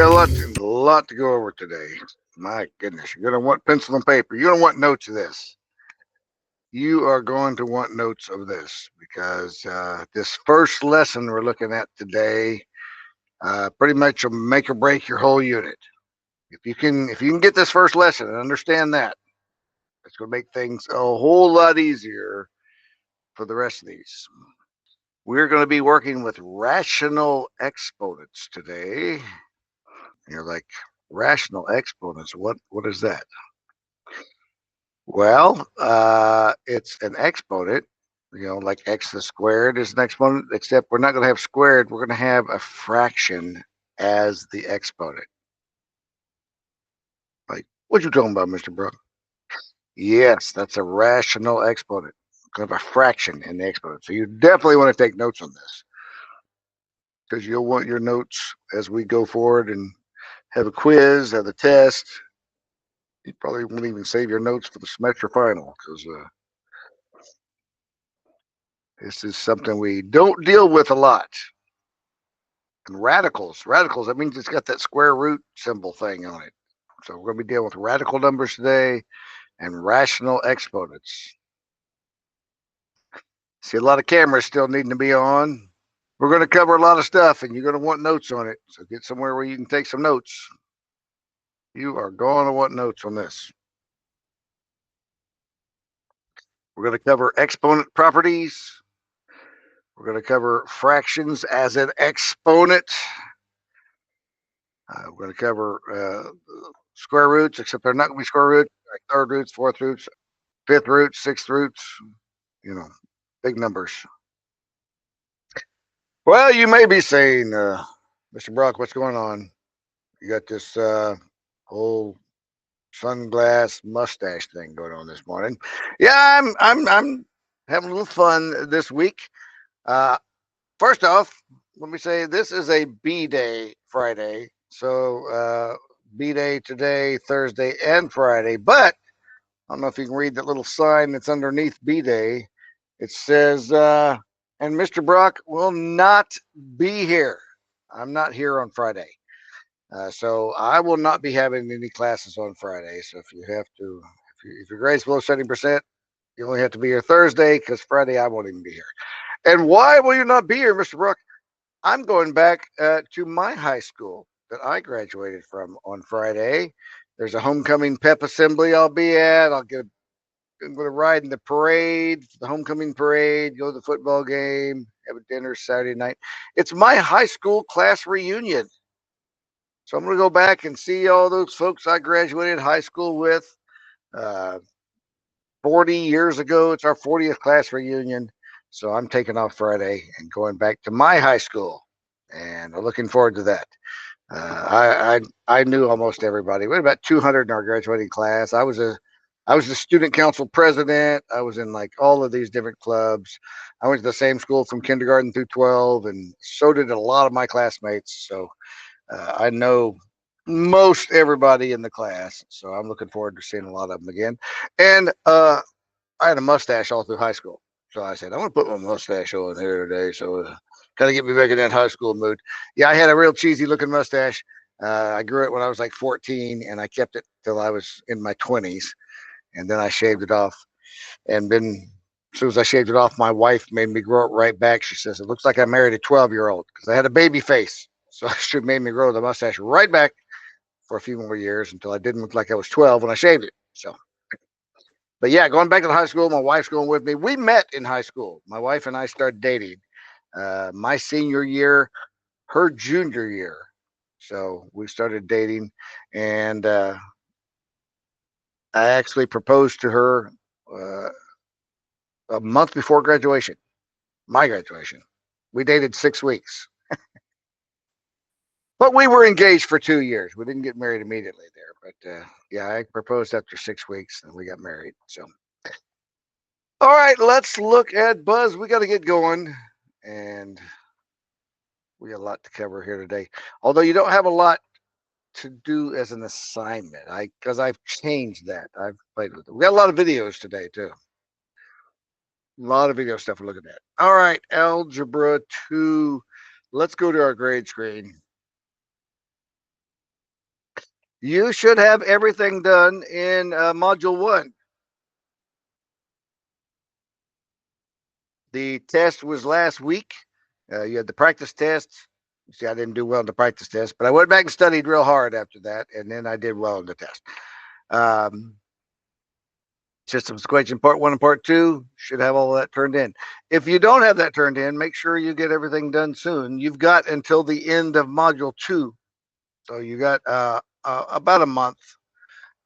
a lot to go over today. My goodness, you're going to want pencil and paper. You're going to want notes of this. You are going to want notes of this because this first lesson we're looking at today pretty much will make or break your whole unit. If you can get this first lesson and understand that, it's going to make things a whole lot easier for the rest of these. We're going to be working with rational exponents today. You're like, rational exponents? What is that? Well, it's an exponent. Like x the squared is an exponent, except we're not going to have squared. We're going to have a fraction as the exponent. Like, what you talking about, Mr. Brook? Yes, that's a rational exponent. Kind of a fraction in the exponent. So you definitely want to take notes on this because you'll want your notes as we go forward and have a quiz, have a test. You probably won't even save your notes for the semester final because this is something we don't deal with a lot. And radicals, that means it's got that square root symbol thing on it. So we're going to be dealing with radical numbers today and rational exponents. See a lot of cameras still needing to be on. We're going to cover a lot of stuff and you're going to want notes on it. So get somewhere where you can take some notes. You are going to want notes on this. We're going to cover exponent properties. We're going to cover fractions as an exponent. We're going to cover square roots, except they're not going to be square roots, like third roots, fourth roots, fifth roots, sixth roots, big numbers. Well, you may be saying, Mr. Brock, what's going on? You got this whole sunglass mustache thing going on this morning. Yeah, I'm having a little fun this week. First off, let me say this is a B Day Friday. So B Day today, Thursday, and Friday. But I don't know if you can read that little sign that's underneath B Day. It says, and Mr. Brock will not be here. I'm not here on Friday. So I will not be having any classes on Friday. So if you have to, if your grade's below 70%, you only have to be here Thursday because Friday I won't even be here. And why will you not be here, Mr. Brock? I'm going back to my high school that I graduated from on Friday. There's a homecoming pep assembly I'll be at. I'm going to ride in the parade, the homecoming parade, go to the football game, have a dinner Saturday night. It's my high school class reunion. So I'm going to go back and see all those folks I graduated high school with 40 years ago. It's our 40th class reunion. So I'm taking off Friday and going back to my high school, and I'm looking forward to that. I knew almost everybody. We had about 200 in our graduating class. I was the student council president. I was in like all of these different clubs. I went to the same school from kindergarten through 12, and so did a lot of my classmates. So I know most everybody in the class. So I'm looking forward to seeing a lot of them again. And I had a mustache all through high school. So I said, I'm going to put my mustache on here today. So kind of get me back in that high school mood. Yeah, I had a real cheesy looking mustache. I grew it when I was like 14 and I kept it till I was in my 20s. And then I shaved it off. And then as soon as I shaved it off, my wife made me grow it right back. She says, it looks like I married a 12-year-old because I had a baby face. So she made me grow the mustache right back for a few more years until I didn't look like I was 12 when I shaved it. So but yeah, going back to the high school, my wife's going with me. We met in high school. My wife and I started dating my senior year, her junior year. So we started dating, and I actually proposed to her uh, a month before graduation, my graduation. We dated 6 weeks, but we were engaged for 2 years. We didn't get married immediately there, but yeah, I proposed after 6 weeks, and we got married. So all right, let's look at Buzz. We got to get going, and we got a lot to cover here today. Although you don't have a lot to do as an assignment, because I've changed that. I've played with it. We got a lot of videos today too. A lot of video stuff we're looking at. All right, Algebra 2. Let's go to our grade screen. You should have everything done in Module 1. The test was last week. You had the practice test. See, I didn't do well in the practice test, but I went back and studied real hard after that, and then I did well in the test. Systems equation part 1 and part 2 should have all that turned in. If you don't have that turned in, make sure you get everything done soon. You've got until the end of Module 2. So you got about a month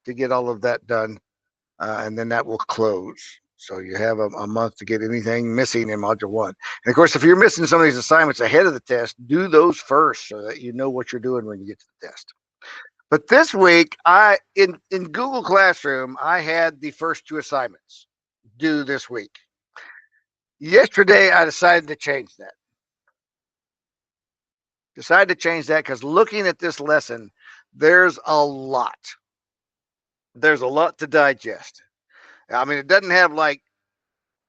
to get all of that done, and then that will close. So you have a month to get anything missing in Module 1. And of course, if you're missing some of these assignments ahead of the test, do those first so that you know what you're doing when you get to the test. But this week, in Google Classroom, I had the first 2 assignments due this week. Yesterday, I decided to change that. Because looking at this lesson, there's a lot. There's a lot to digest. I mean, it doesn't have like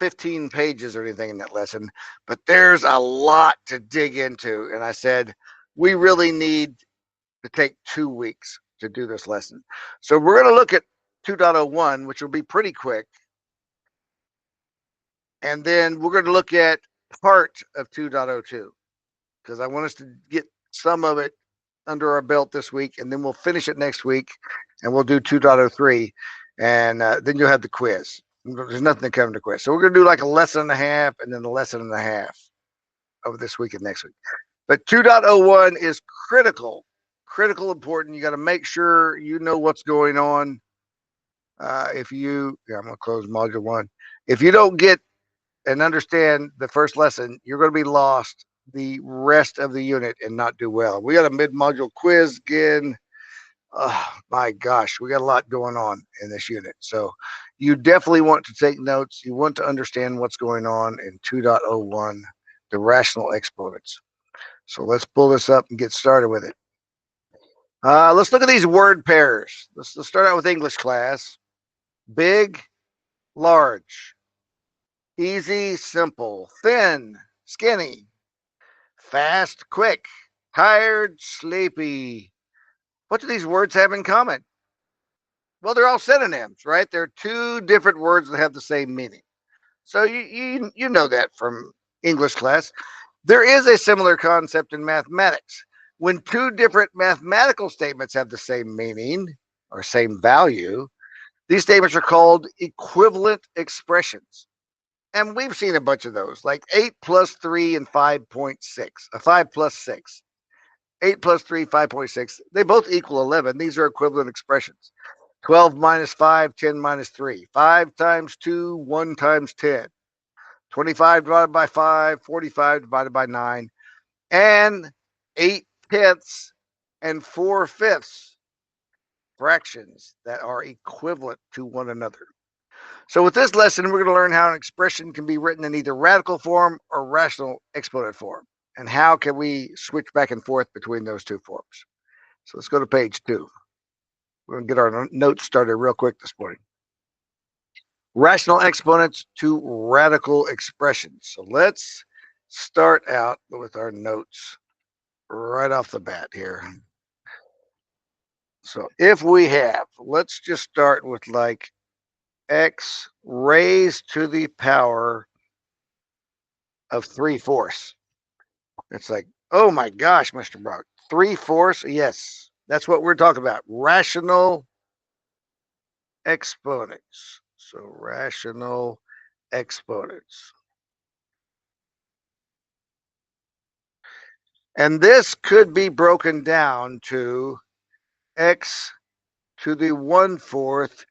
15 pages or anything in that lesson, but there's a lot to dig into. And I said, we really need to take 2 weeks to do this lesson. So we're going to look at 2.01, which will be pretty quick. And then we're going to look at part of 2.02 because I want us to get some of it under our belt this week, and then we'll finish it next week, and we'll do 2.03, and then you'll have the quiz. There's nothing to come to quiz. So we're going to do like a lesson and a half and then a lesson and a half over this week and next week. But 2.01 is critical important. You got to make sure you know what's going on. I'm going to close Module 1. If you don't get and understand the first lesson, you're going to be lost the rest of the unit and not do well. We got a mid-module quiz again. Oh my gosh, we got a lot going on in this unit. So you definitely want to take notes. You want to understand what's going on in 2.01, the rational exponents. So let's pull this up and get started with it. Let's look at these word pairs. Let's start out with English class. Big, large. Easy, simple. Thin, skinny. Fast, quick. Tired, sleepy. What do these words have in common? Well, they're all synonyms, right? They're 2 different words that have the same meaning. So you know that from English class. There is a similar concept in mathematics. When 2 different mathematical statements have the same meaning or same value, these statements are called equivalent expressions. And we've seen a bunch of those, like 8 plus 3 and 5.6, 5 plus 6. 8 plus 3, 5.6. They both equal 11. These are equivalent expressions. 12 minus 5, 10 minus 3. 5 times 2, 1 times 10. 25 divided by 5, 45 divided by 9. And 8/10 and 4/5 fractions that are equivalent to one another. So with this lesson, we're going to learn how an expression can be written in either radical form or rational exponent form. And how can we switch back and forth between those 2 forms. So let's go to page 2. We're going to get our notes started real quick this morning. Rational exponents to radical expressions. So let's start out with our notes right off the bat here. So if we have, let's just start with like x raised to the power of 3/4. It's like, oh my gosh, Mr. Brock, 3/4? Yes, that's what we're talking about. Rational exponents. So rational exponents. And this could be broken down to x to the 1/4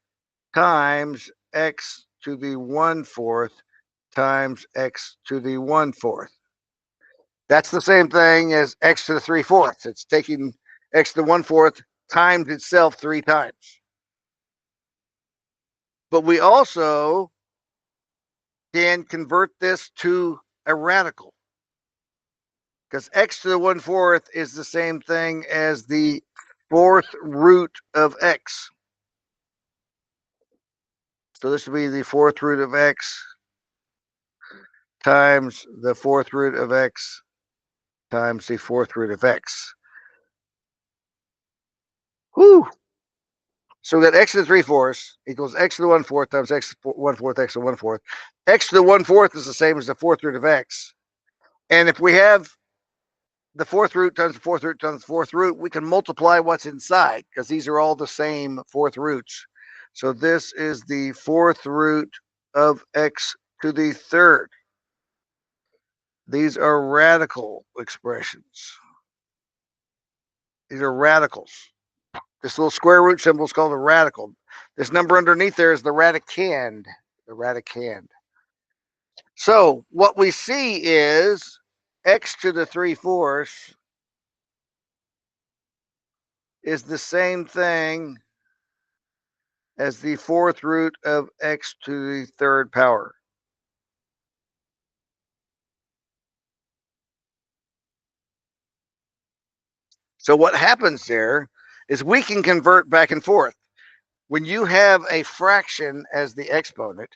times x to the 1/4 times x to the 1/4. That's the same thing as x to the 3/4. It's taking x to the 1/4 times itself 3 times. But we also can convert this to a radical, because x to the 1/4 is the same thing as the 4th root of x. So this would be the 4th root of x times the 4th root of x times the 4th root of x. Whew, So that x to the 3/4 equals x to the 1/4 times x to the 1/4 x to the 1/4. X to the 1/4 is the same as the fourth root of x. And if we have the fourth root times the fourth root times the fourth root, we can multiply what's inside because these are all the same fourth roots. So this is the fourth root of x to the third. These are radical expressions. These are radicals. This little square root symbol is called a radical. This number underneath there is the radicand. The radicand. So what we see is x to the 3/4 is the same thing as the fourth root of x to the third power. So what happens there is we can convert back and forth. When you have a fraction as the exponent,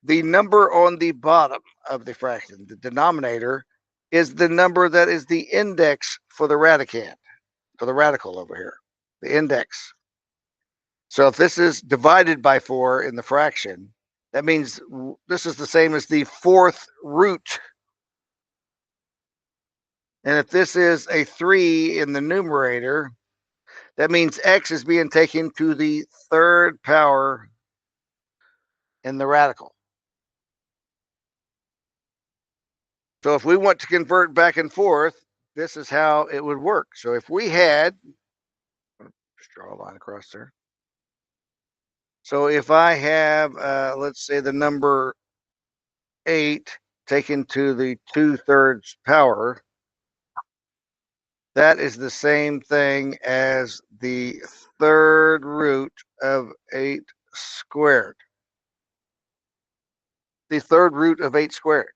the number on the bottom of the fraction, the denominator, is the number that is the index for the radicand, for the radical over here, the index. So if this is divided by 4 in the fraction, that means this is the same as the fourth root. And if this is a 3 in the numerator, that means x is being taken to the third power in the radical. So if we want to convert back and forth, this is how it would work. So if we had, just draw a line across there. So if I have, let's say the number 8 taken to the 2/3 power, that is the same thing as the third root of 8 squared. The third root of 8 squared.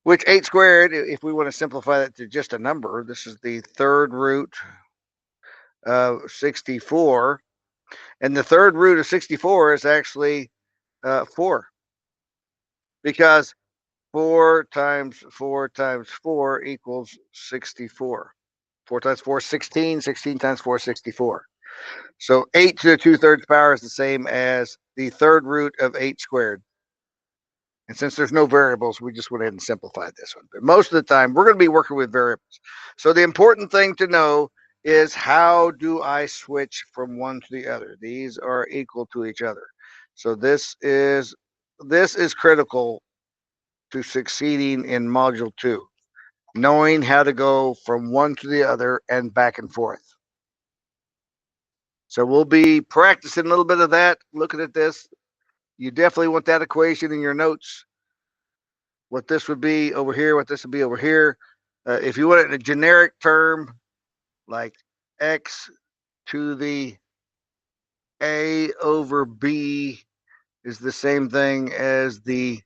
Which 8 squared, if we want to simplify that to just a number, this is the third root of 64. And the third root of 64 is actually 4. Because 4 times 4 times 4 equals 64. 4 times 4 is 16. 16 times 4 is 64. So 8 to the 2/3 power is the same as the third root of 8 squared. And since there's no variables, we just went ahead and simplified this one. But most of the time, we're going to be working with variables. So the important thing to know is how do I switch from one to the other? These are equal to each other. So this is critical to succeeding in Module 2, knowing how to go from one to the other and back and forth. So we'll be practicing a little bit of that, looking at this. You definitely want that equation in your notes. What this would be over here, what this would be over here. If you want it in a generic term, like x to the a over b is the same thing as the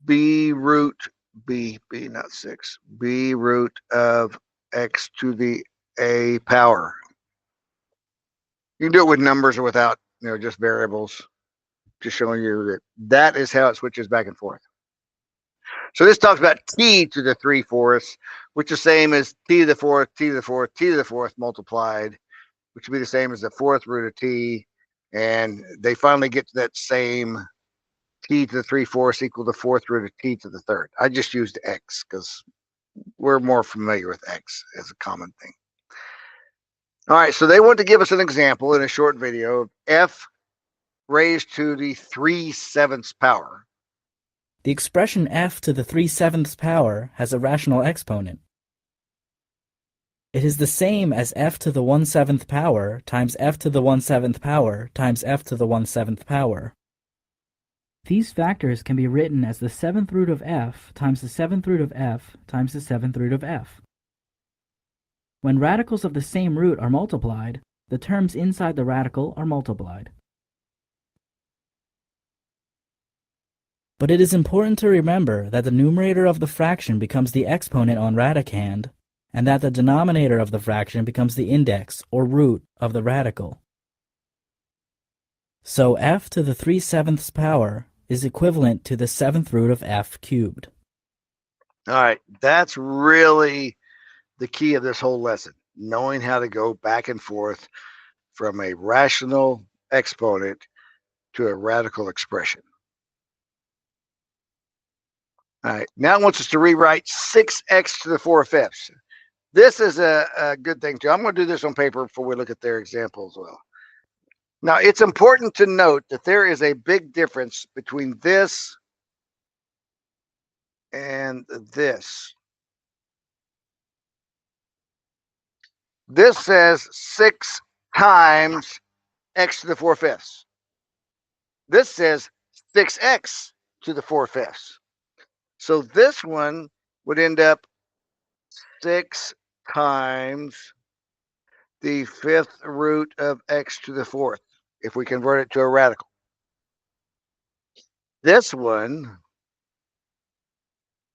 b root, b not 6, b root of x to the a power. You can do it with numbers or without, just variables. Just showing you that is how it switches back and forth. So this talks about t to the 3/4, which is the same as t to the 4th, t to the 4th, t to the 4th multiplied, which would be the same as the fourth root of t. And they finally get to that same t to the 3/4 equal to fourth root of t to the third. I just used x because we're more familiar with x as a common thing. All right, so they want to give us an example in a short video of f raised to the 3/7 power. The expression f to the 3/7 power has a rational exponent. It is the same as f to the 1/7 power times f to the 1/7 power times f to the 1/7 power. These factors can be written as the 7th root of f times the 7th root of f times the 7th root of f. When radicals of the same root are multiplied, the terms inside the radical are multiplied. But it is important to remember that the numerator of the fraction becomes the exponent on radicand, and that the denominator of the fraction becomes the index, or root, of the radical. So f to the 3/7 power is equivalent to the 7th root of f cubed. All right, that's really the key of this whole lesson, knowing how to go back and forth from a rational exponent to a radical expression. All right, now it wants us to rewrite 6x to the 4/5. This is a good thing too. I'm going to do this on paper before we look at their example as well. Now, it's important to note that there is a big difference between this and this. This says 6 times x to the 4/5. This says 6x to the 4/5. So this one would end up 6 times the 5th root of x to the 4th if we convert it to a radical. This one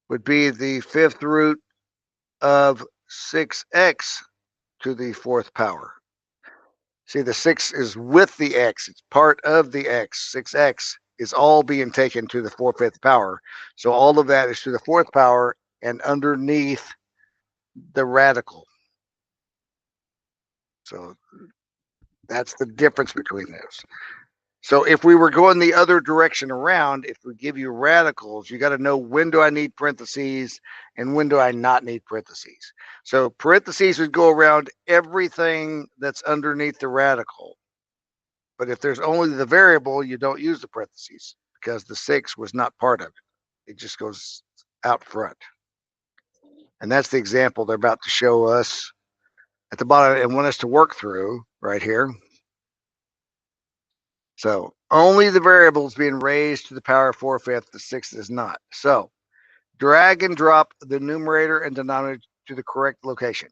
would be the 5th root of 6x to the 4th power. See, the 6 is with the x. It's part of the x. 6x is all being taken to the 4/5 power. So all of that is to the 4th power and underneath the radical. So that's the difference between those. So if we were going the other direction around, if we give you radicals, you got to know when do I need parentheses and when do I not need parentheses. So parentheses would go around everything that's underneath the radical. But if there's only the variable, you don't use the parentheses because the 6 was not part of it. It just goes out front. And that's the example they're about to show us at the bottom and want us to work through right here. So only the variable is being raised to the power of 4/5. The 6 is not. So drag and drop the numerator and denominator to the correct location.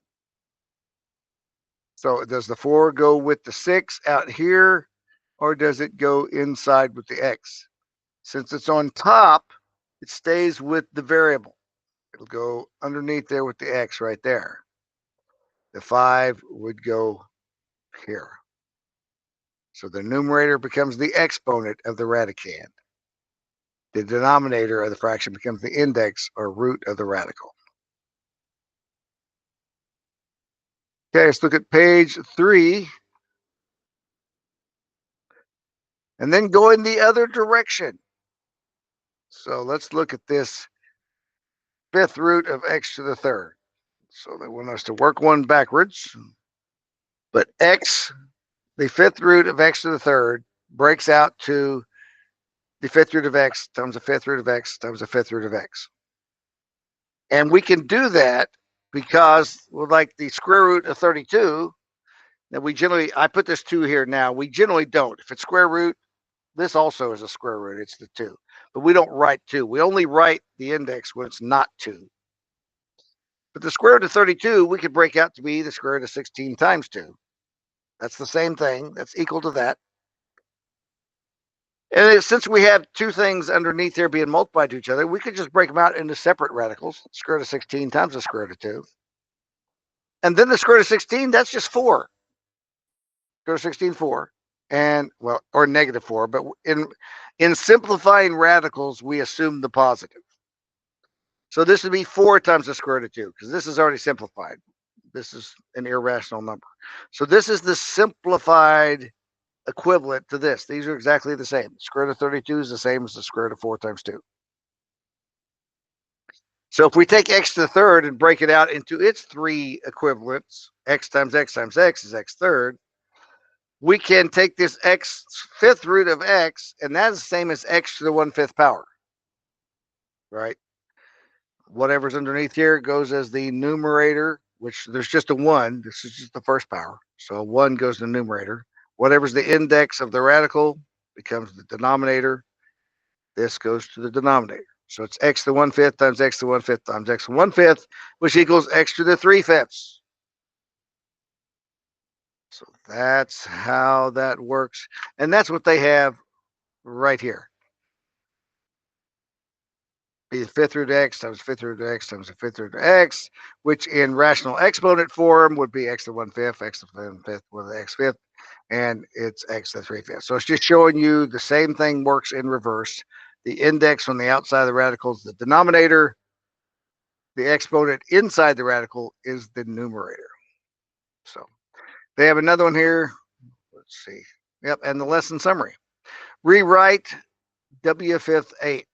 So does the 4 go with the 6 out here, or does it go inside with the x? Since it's on top, it stays with the variable. It'll go underneath there with the x right there. The 5 would go here. So the numerator becomes the exponent of the radicand. The denominator of the fraction becomes the index or root of the radical. Okay, let's look at page 3. And then go in the other direction. So let's look at this 5th root of x to the 3rd. So they want us to work one backwards. But x, the 5th root of x to the 3rd, breaks out to the 5th root of x times the 5th root of x times the 5th root of x. And we can do that because, well, like the square root of 32, that we generally, I put this 2 here now, we generally don't. If it's square root, this also is a square root, it's the 2. But we don't write 2. We only write the index when it's not 2. But the square root of 32, we could break out to be the square root of 16 times 2. That's the same thing. That's equal to that. And since we have two things underneath there being multiplied to each other, we could just break them out into separate radicals. Square root of 16 times the square root of 2. And then the square root of 16, that's just 4. Square root of 16, 4. And, well, or negative 4. But in simplifying radicals, we assume the positive. So this would be 4 times the square root of 2, because this is already simplified. This is an irrational number. So this is the simplified equivalent to this. These are exactly the same. Square root of 32 is the same as the square root of 4 times 2. So if we take x to the 3rd and break it out into its 3 equivalents, x times x times x is x third, we can take this x 5th root of x, and that's the same as x to the 1/5 power, right? Whatever's underneath here goes as the numerator, which there's just a 1. This is just the first power. So 1 goes to the numerator. Whatever's the index of the radical becomes the denominator. This goes to the denominator. So it's x to the 1/5 times x to the 1/5 times x to the 1/5, which equals x to the 3/5. So that's how that works. And that's what they have right here. Be the 5th root of x times 5th root of x times the 5th root of x, which in rational exponent form would be x to the 1/5, x to the 1/5 with the x 5th, and it's x to the 3/5. So it's just showing you the same thing works in reverse. The index on the outside of the radical is the denominator. The exponent inside the radical is the numerator. So they have another one here. Let's see. Yep, and the lesson summary. Rewrite W fifth eighth.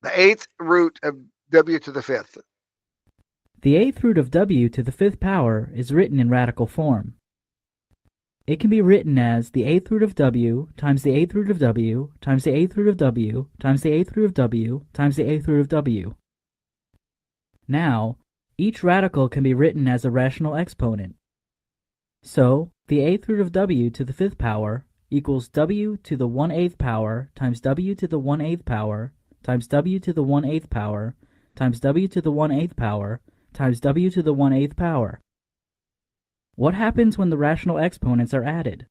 The eighth root of W to the fifth. The eighth root of w to the fifth power is written in radical form. It can be written as the eighth root of w times the eighth root of w times the eighth root of w times the eighth root of w times the eighth root of w. Now, each radical can be written as a rational exponent. So, the eighth root of w to the fifth power equals w to the 1/8 power times w to the 1/8 power times w to the 1/8 power times w to the 1/8 power times w to the 1/8 power. What happens when the rational exponents are added?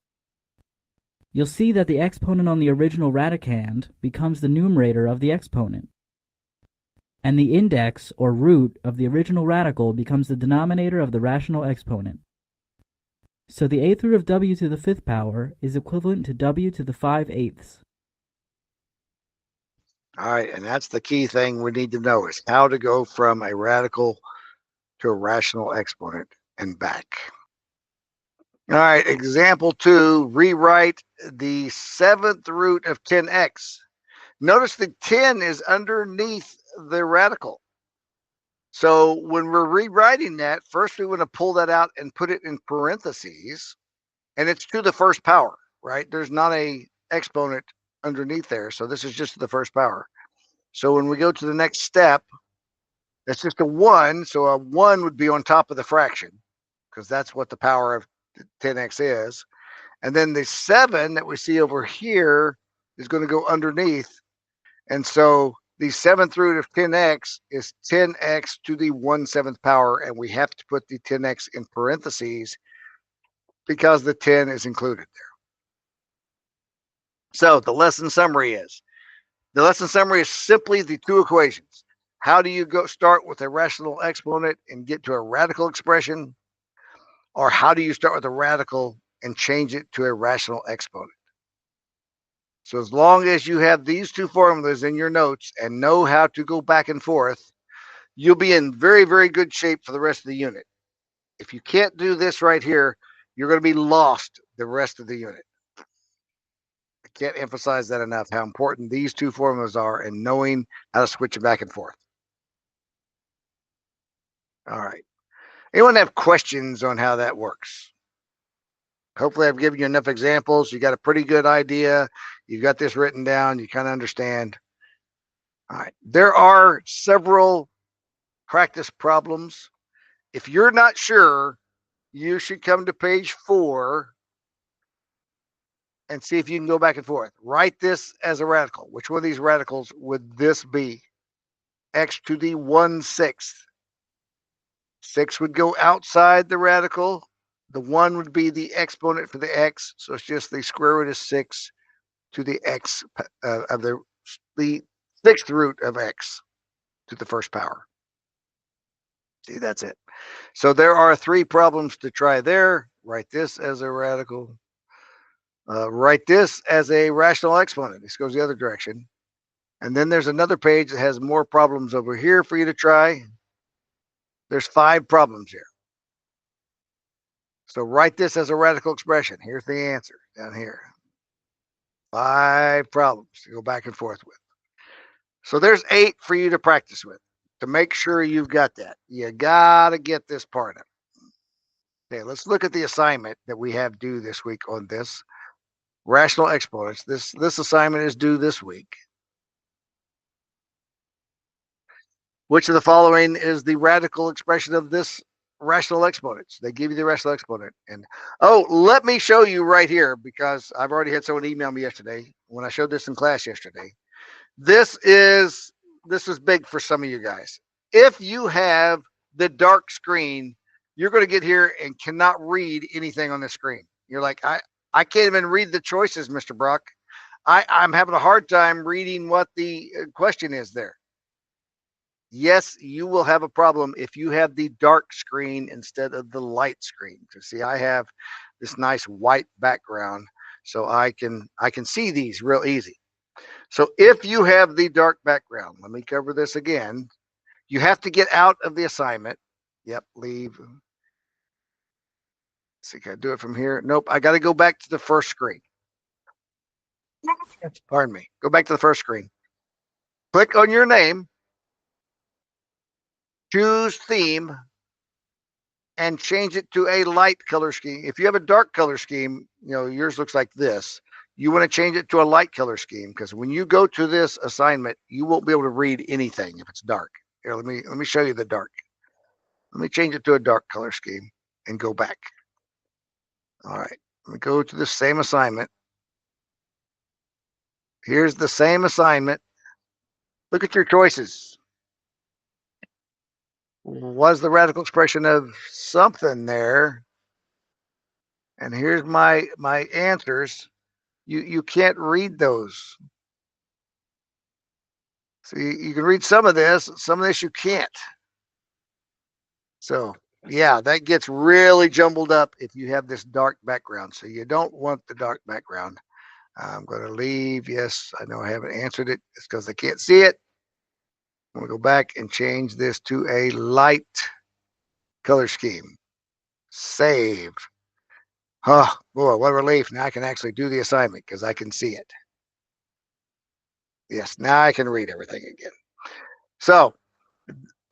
You'll see that the exponent on the original radicand becomes the numerator of the exponent, and the index or root of the original radical becomes the denominator of the rational exponent. So the eighth root of w to the fifth power is equivalent to w to the 5/8. All right, and that's the key thing we need to know is how to go from a radical to a rational exponent and back. All right, example 2, rewrite the 7th root of 10x. Notice the 10 is underneath the radical. So when we're rewriting that, first we want to pull that out and put it in parentheses, and it's to the first power, right? There's not a exponent underneath there, so this is just the first power. So when we go to the next step, that's just a 1, so a 1 would be on top of the fraction, because that's what the power of 10x is. And then the 7 that we see over here is going to go underneath. And so the 7th root of 10x is 10x to the 1/7 power, and we have to put the 10x in parentheses because the 10 is included there. So the lesson summary is simply the two equations. How do you go start with a rational exponent and get to a radical expression? Or how do you start with a radical and change it to a rational exponent? So as long as you have these two formulas in your notes and know how to go back and forth, you'll be in very, very good shape for the rest of the unit. If you can't do this right here, you're going to be lost the rest of the unit. I can't emphasize that enough, how important these two formulas are and knowing how to switch them back and forth. All right. Anyone have questions on how that works? Hopefully I've given you enough examples. You got a pretty good idea. You've got this written down. You kind of understand. All right. There are several practice problems. If you're not sure, you should come to page 4 and see if you can go back and forth. Write this as a radical. Which one of these radicals would this be? X to the 1/6. 6 would go outside the radical. The 1 would be the exponent for the x. So it's just the square root of 6 to the x of the 6th root of x to the first power. See, that's it. So there are 3 problems to try there. Write this as a radical. Write this as a rational exponent. This goes the other direction. And then there's another page that has more problems over here for you to try. There's 5 problems here. So write this as a radical expression. Here's the answer down here. 5 problems to go back and forth with. So there's 8 for you to practice with to make sure you've got that. You got to get this part of it. Okay, let's look at the assignment that we have due this week on this. Rational exponents. This assignment is due this week. Which of the following is the radical expression of this rational exponents? They give you the rational exponent. And oh, let me show you right here, because I've already had someone email me yesterday when I showed this in class yesterday. This is big for some of you guys. If you have the dark screen, you're going to get here and cannot read anything on the screen. You're like, I can't even read the choices, Mr. Brock. I'm having a hard time reading what the question is there. Yes, you will have a problem if you have the dark screen instead of the light screen. So see, I have this nice white background, so I can see these real easy. So if you have the dark background, let me cover this again. You have to get out of the assignment. Yep, leave. See, can I do it from here? Nope, I got to go back to the first screen. Pardon me. Go back to the first screen. Click on your name, choose theme, and change it to a light color scheme. If you have a dark color scheme, yours looks like this. You want to change it to a light color scheme because when you go to this assignment, you won't be able to read anything if it's dark. Here, let me show you the dark. Let me change it to a dark color scheme and go back. All right, let me go to the same assignment. Here's the same assignment. Look at your choices. Was the radical expression of something there? And here's my answers. You can't read those. So you can read some of this you can't. So yeah, that gets really jumbled up if you have this dark background. So you don't want the dark background. I'm going to leave. Yes, I know I haven't answered it. It's because I can't see it. I'm going to go back and change this to a light color scheme. Save. Oh, boy, what a relief. Now I can actually do the assignment because I can see it. Yes, now I can read everything again. So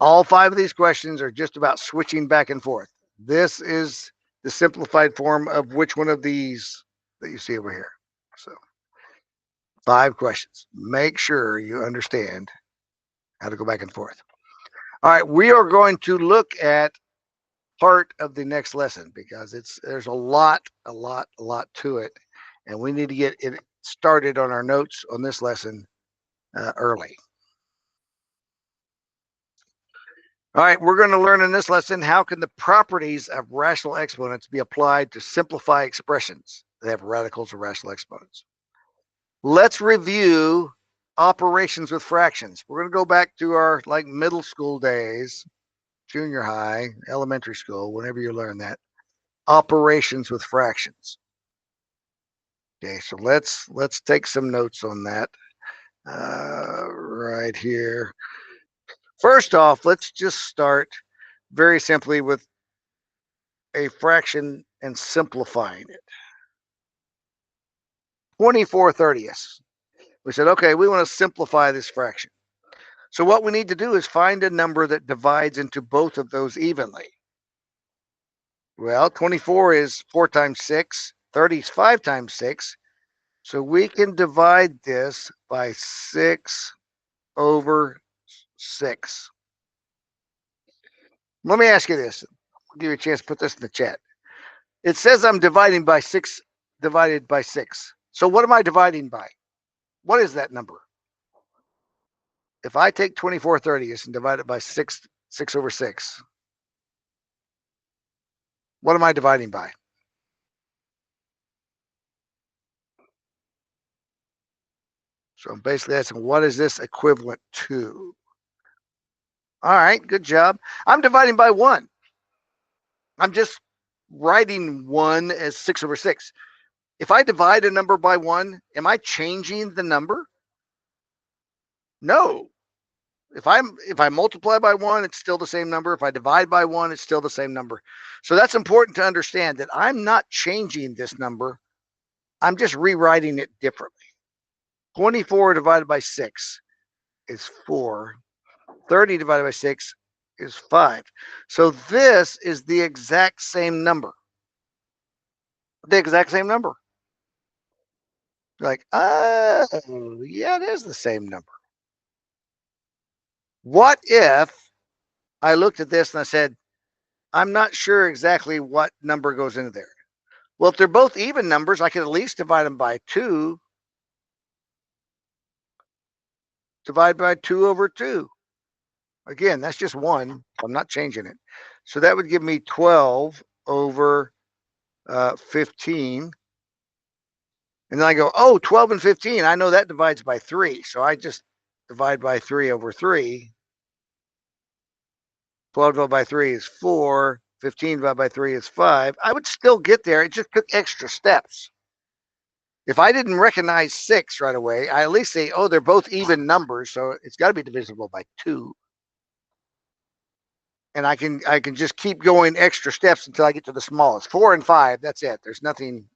all 5 of these questions are just about switching back and forth. This is the simplified form of which one of these that you see over here. So 5 questions. Make sure you understand how to go back and forth. All right, we are going to look at part of the next lesson because there's a lot to it, and we need to get it started on our notes on this lesson early. All right, we're going to learn in this lesson how can the properties of rational exponents be applied to simplify expressions that have radicals or rational exponents. Let's review operations with fractions. We're going to go back to our middle school days, junior high, elementary school, whenever you learn that. Operations with fractions. Okay, so let's take some notes on that right here. First off, let's just start very simply with a fraction and simplifying it. 24/30ths. We said, okay, we want to simplify this fraction. So what we need to do is find a number that divides into both of those evenly. Well, 24 is 4 times 6, 30 is 5 times 6. So we can divide this by 6 over 6. Let me ask you this. I'll give you a chance to put this in the chat. It says I'm dividing by 6 divided by 6. So what am I dividing by? What is that number? If I take 24/30ths and divide it by 6 over 6, what am I dividing by? So I'm basically asking, what is this equivalent to? All right, good job. I'm dividing by 1. I'm just writing 1 as 6 over 6. If I divide a number by 1, am I changing the number? No. If I multiply by 1, it's still the same number. If I divide by 1, it's still the same number. So that's important to understand that I'm not changing this number. I'm just rewriting it differently. 24 divided by 6 is 4. 30 divided by 6 is 5. So this is the exact same number. The exact same number. Like, oh, yeah, it is the same number. What if I looked at this and I said, I'm not sure exactly what number goes into there? Well, if they're both even numbers, I can at least divide them by 2. Divide by 2 over 2. Again, that's just 1. I'm not changing it. So that would give me 12 over 15. And then I go, oh, 12 and 15. I know that divides by 3. So I just divide by 3 over 3. 12 divided by 3 is 4. 15 divided by 3 is 5. I would still get there. It just took extra steps. If I didn't recognize 6 right away, I at least say, oh, they're both even numbers. So it's got to be divisible by 2. And I can just keep going extra steps until I get to the smallest. 4 and 5, that's it. There's nothing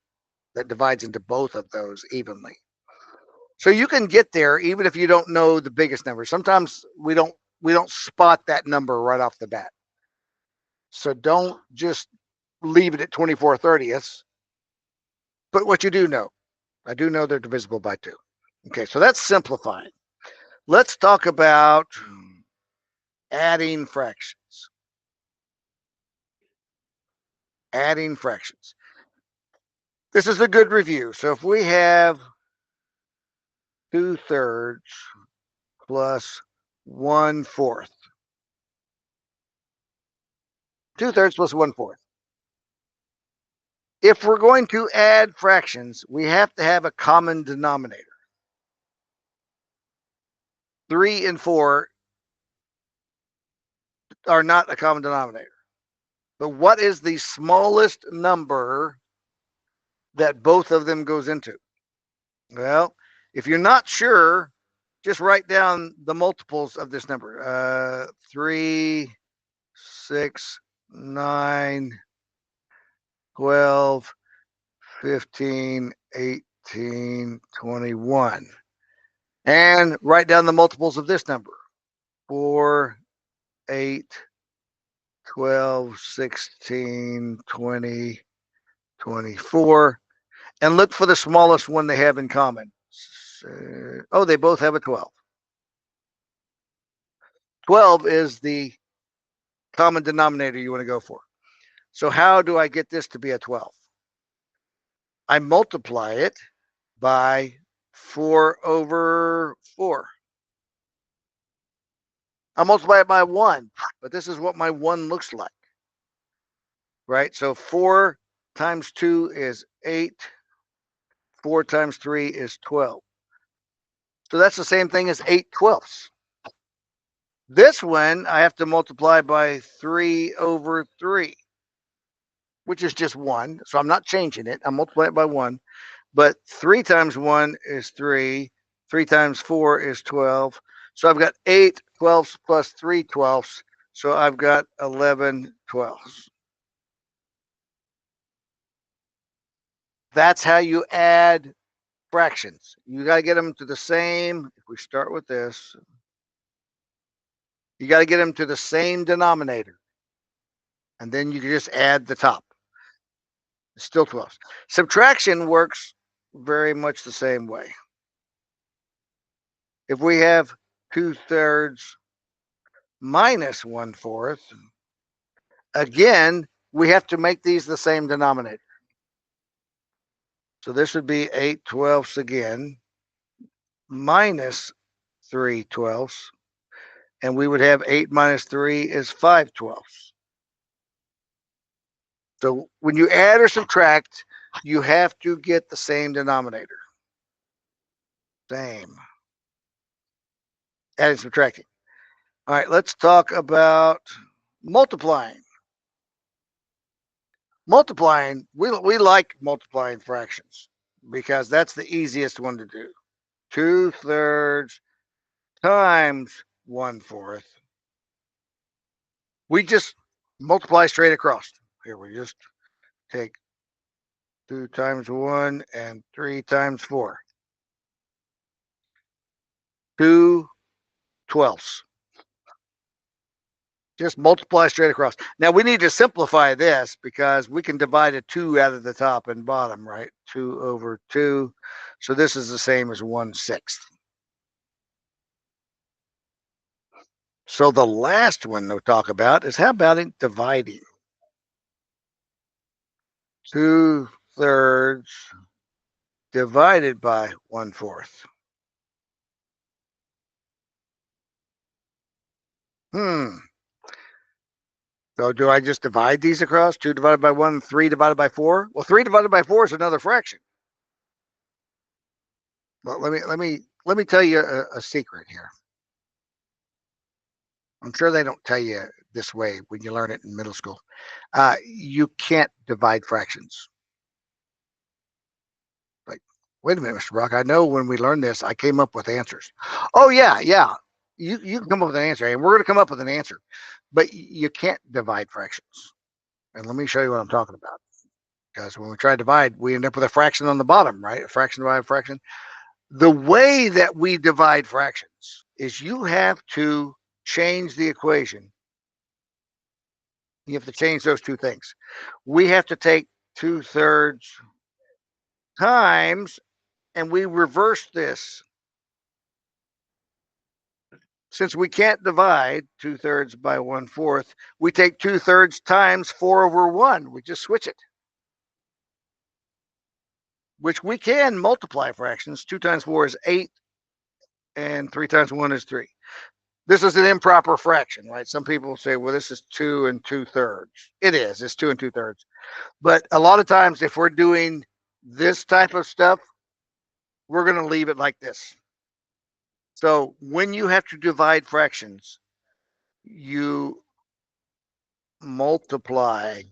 that divides into both of those evenly. So you can get there even if you don't know the biggest number. Sometimes we don't spot that number right off the bat. So don't just leave it at 24/30ths. But what you do know, I do know they're divisible by 2. Okay, so that's simplifying. Let's talk about adding fractions. Adding fractions. This is a good review. So if we have 2/3 plus 1/4, 2/3 plus 1/4. If we're going to add fractions, we have to have a common denominator. 3 and 4 are not a common denominator. But what is the smallest number that both of them goes into? Well, if you're not sure, just write down the multiples of this number. 3, 6, 9, 12, 15, 18, 21. And write down the multiples of this number. 4, 8, 12, 16, 20, 24. And look for the smallest one they have in common. Oh, they both have a 12. 12 is the common denominator you want to go for. So how do I get this to be a 12? I multiply it by 4/4. I multiply it by 1, but this is what my 1 looks like, right? So 4 times 2 is 8. 4 times 3 is 12. So that's the same thing as 8/12. This one I have to multiply by 3/3, which is just 1. So I'm not changing it. I'm multiplying it by 1. But 3 times 1 is 3. 3 times 4 is 12. So I've got 8/12 plus 3/12. So I've got 11/12. That's how you add fractions. You got to get them to the same. If we start with this, you got to get them to the same denominator. And then you can just add the top. It's still 12. Subtraction works very much the same way. If we have 2/3 minus 1/4, again, we have to make these the same denominator. So this would be 8/12 again, minus 3/12, and we would have 8 minus 3 is 5/12. So when you add or subtract, you have to get the same denominator. Same. Adding, subtracting. All right, let's talk about multiplying. Multiplying, we like multiplying fractions because that's the easiest one to do. 2/3 times 1/4. We just multiply straight across. Here we just take 2 times 1 and 3 times 4. 2/12. Just multiply straight across. Now we need to simplify this because we can divide a 2 out of the top and bottom, right? 2/2. So this is the same as 1/6. So the last one we'll talk about is how about it dividing? 2/3 divided by 1/4. Hmm. So do I just divide these across? 2 divided by 1, 3 divided by 4? Well, 3 divided by 4 is another fraction. Well, let me tell you a secret here. I'm sure they don't tell you this way when you learn it in middle school. You can't divide fractions. Like, wait a minute, Mr. Brock. I know when we learned this, I came up with answers. Oh yeah, yeah. You can come up with an answer, and we're going to come up with an answer, but you can't divide fractions. And let me show you what I'm talking about. Because when we try to divide, we end up with a fraction on the bottom, right? A fraction divided fraction. The way that we divide fractions is you have to change the equation. You have to change those two things. We have to take 2/3 times, and we reverse this. Since we can't divide 2/3 by 1/4, we take 2/3 times 4/1. We just switch it. Which we can multiply fractions. 2 times 4 is 8, and 3 times 1 is 3. This is an improper fraction, right? Some people say, well, this is 2 2/3. It is, it's 2 2/3. But a lot of times, if we're doing this type of stuff, we're going to leave it like this. So when you have to divide fractions, you multiply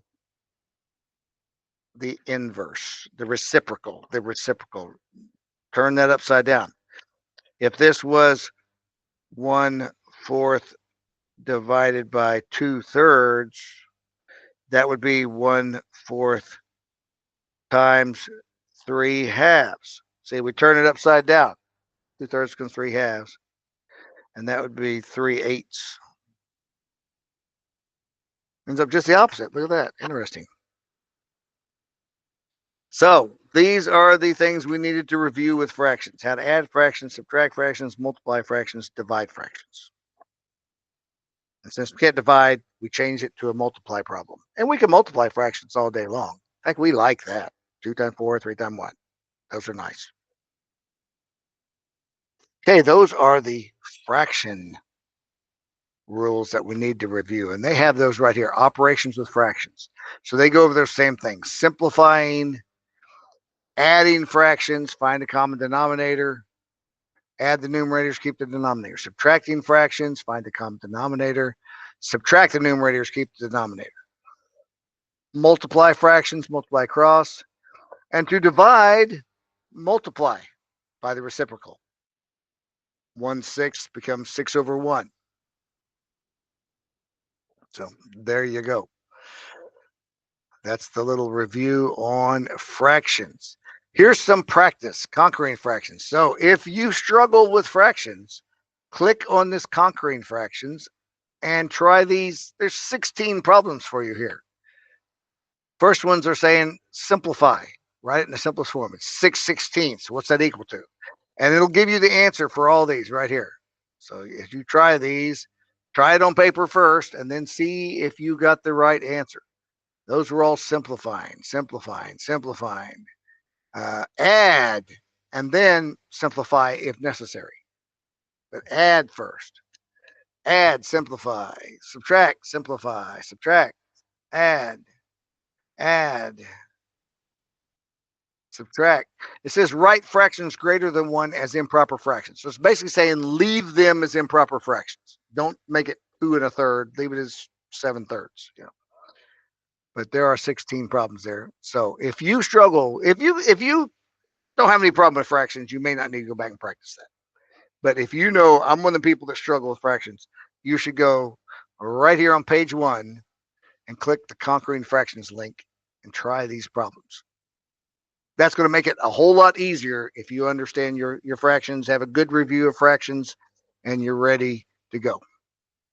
the inverse, the reciprocal. Turn that upside down. If this was 1/4 divided by 2/3, that would be 1/4 times 3/2. See, we turn it upside down. 2/3 becomes 3/2, and that would be 3/8. Ends up just the opposite. Look at that. Interesting. So these are the things we needed to review with fractions: how to add fractions, subtract fractions, multiply fractions, divide fractions. And since we can't divide, we change it to a multiply problem. And we can multiply fractions all day long. In fact, we like that. 2 times 4, 3 times 1. Those are nice. Okay, those are the fraction rules that we need to review. And they have those right here, operations with fractions. So they go over those same things: simplifying, adding fractions, find a common denominator, add the numerators, keep the denominator. Subtracting fractions, find the common denominator, subtract the numerators, keep the denominator. Multiply fractions, multiply across. And to divide, multiply by the reciprocal. 1/6 becomes 6/1. So there you go. That's the little review on fractions. Here's some practice conquering fractions. So if you struggle with fractions, click on this conquering fractions and try these. There's 16 problems for you here. First ones are saying simplify, write it in the simplest form. It's 6/16. What's that equal to? And it'll give you the answer for all these right here. So if you try these, try it on paper first and then see if you got the right answer. Those were all simplifying, add, and then simplify if necessary. But add first. Add, simplify, subtract, add, add, subtract. It says write fractions greater than 1 as improper fractions. So it's basically saying leave them as improper fractions. Don't make it 2 1/3. Leave it as 7/3. But there are 16 problems there. So if you struggle, if you don't have any problem with fractions, you may not need to go back and practice that. But if you know I'm one of the people that struggle with fractions, you should go right here on page 1 and click the Conquering Fractions link and try these problems. That's going to make it a whole lot easier if you understand your fractions, have a good review of fractions, and you're ready to go.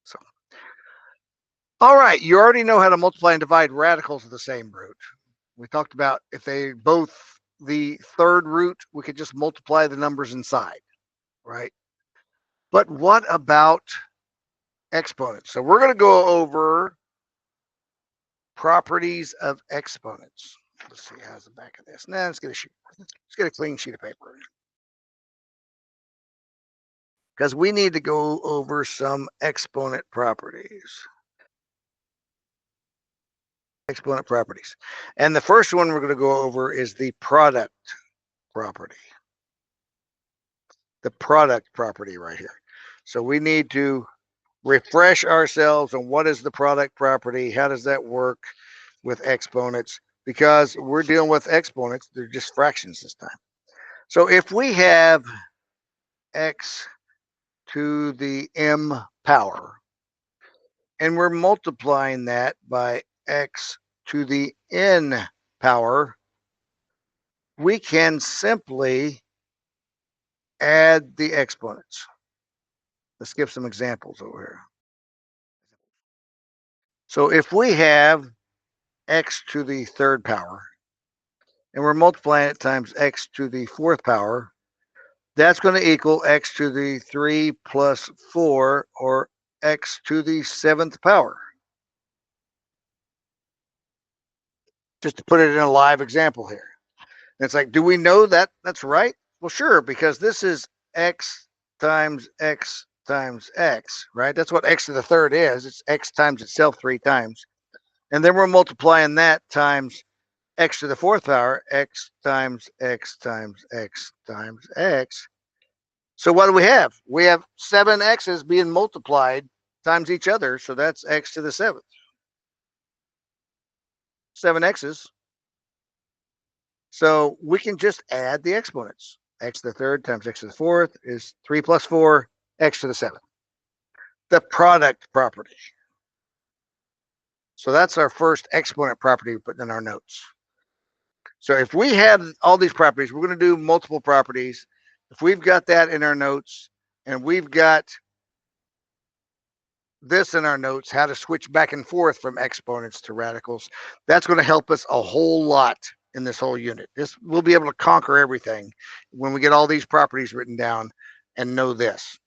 So, all right, you already know how to multiply and divide radicals of the same root. We talked about if they both the third root, we could just multiply the numbers inside, right? But what about exponents? So we're going to go over properties of exponents. Let's see, how's the back of this? Let's get a clean sheet of paper. Because we need to go over some exponent properties. Exponent properties. And the first one we're going to go over is the product property. The product property right here. So we need to refresh ourselves on what is the product property, how does that work with exponents, because we're dealing with exponents, they're just fractions this time. So if we have x to the m power, and we're multiplying that by x to the n power, we can simply add the exponents. Let's give some examples over here. So if we have x to the third power, and we're multiplying it times x to the fourth power, that's going to equal x to the 3 plus 4, or x to the seventh power. Just to put it in a live example here. And it's like, do we know that that's right? Well, sure, because this is x times x times x, right? That's what x to the third is. It's x times itself 3 times. And then we're multiplying that times x to the fourth power, x times x times x times x. So what do we have? We have 7 x's being multiplied times each other. So that's x to the seventh. 7 x's. So we can just add the exponents. X to the third times x to the fourth is 3 plus 4, x to the seventh. The product property. So that's our first exponent property we put in our notes. So if we have all these properties, we're going to do multiple properties. If we've got that in our notes, and we've got this in our notes, how to switch back and forth from exponents to radicals, that's going to help us a whole lot in this whole unit. We'll be able to conquer everything when we get all these properties written down and know this.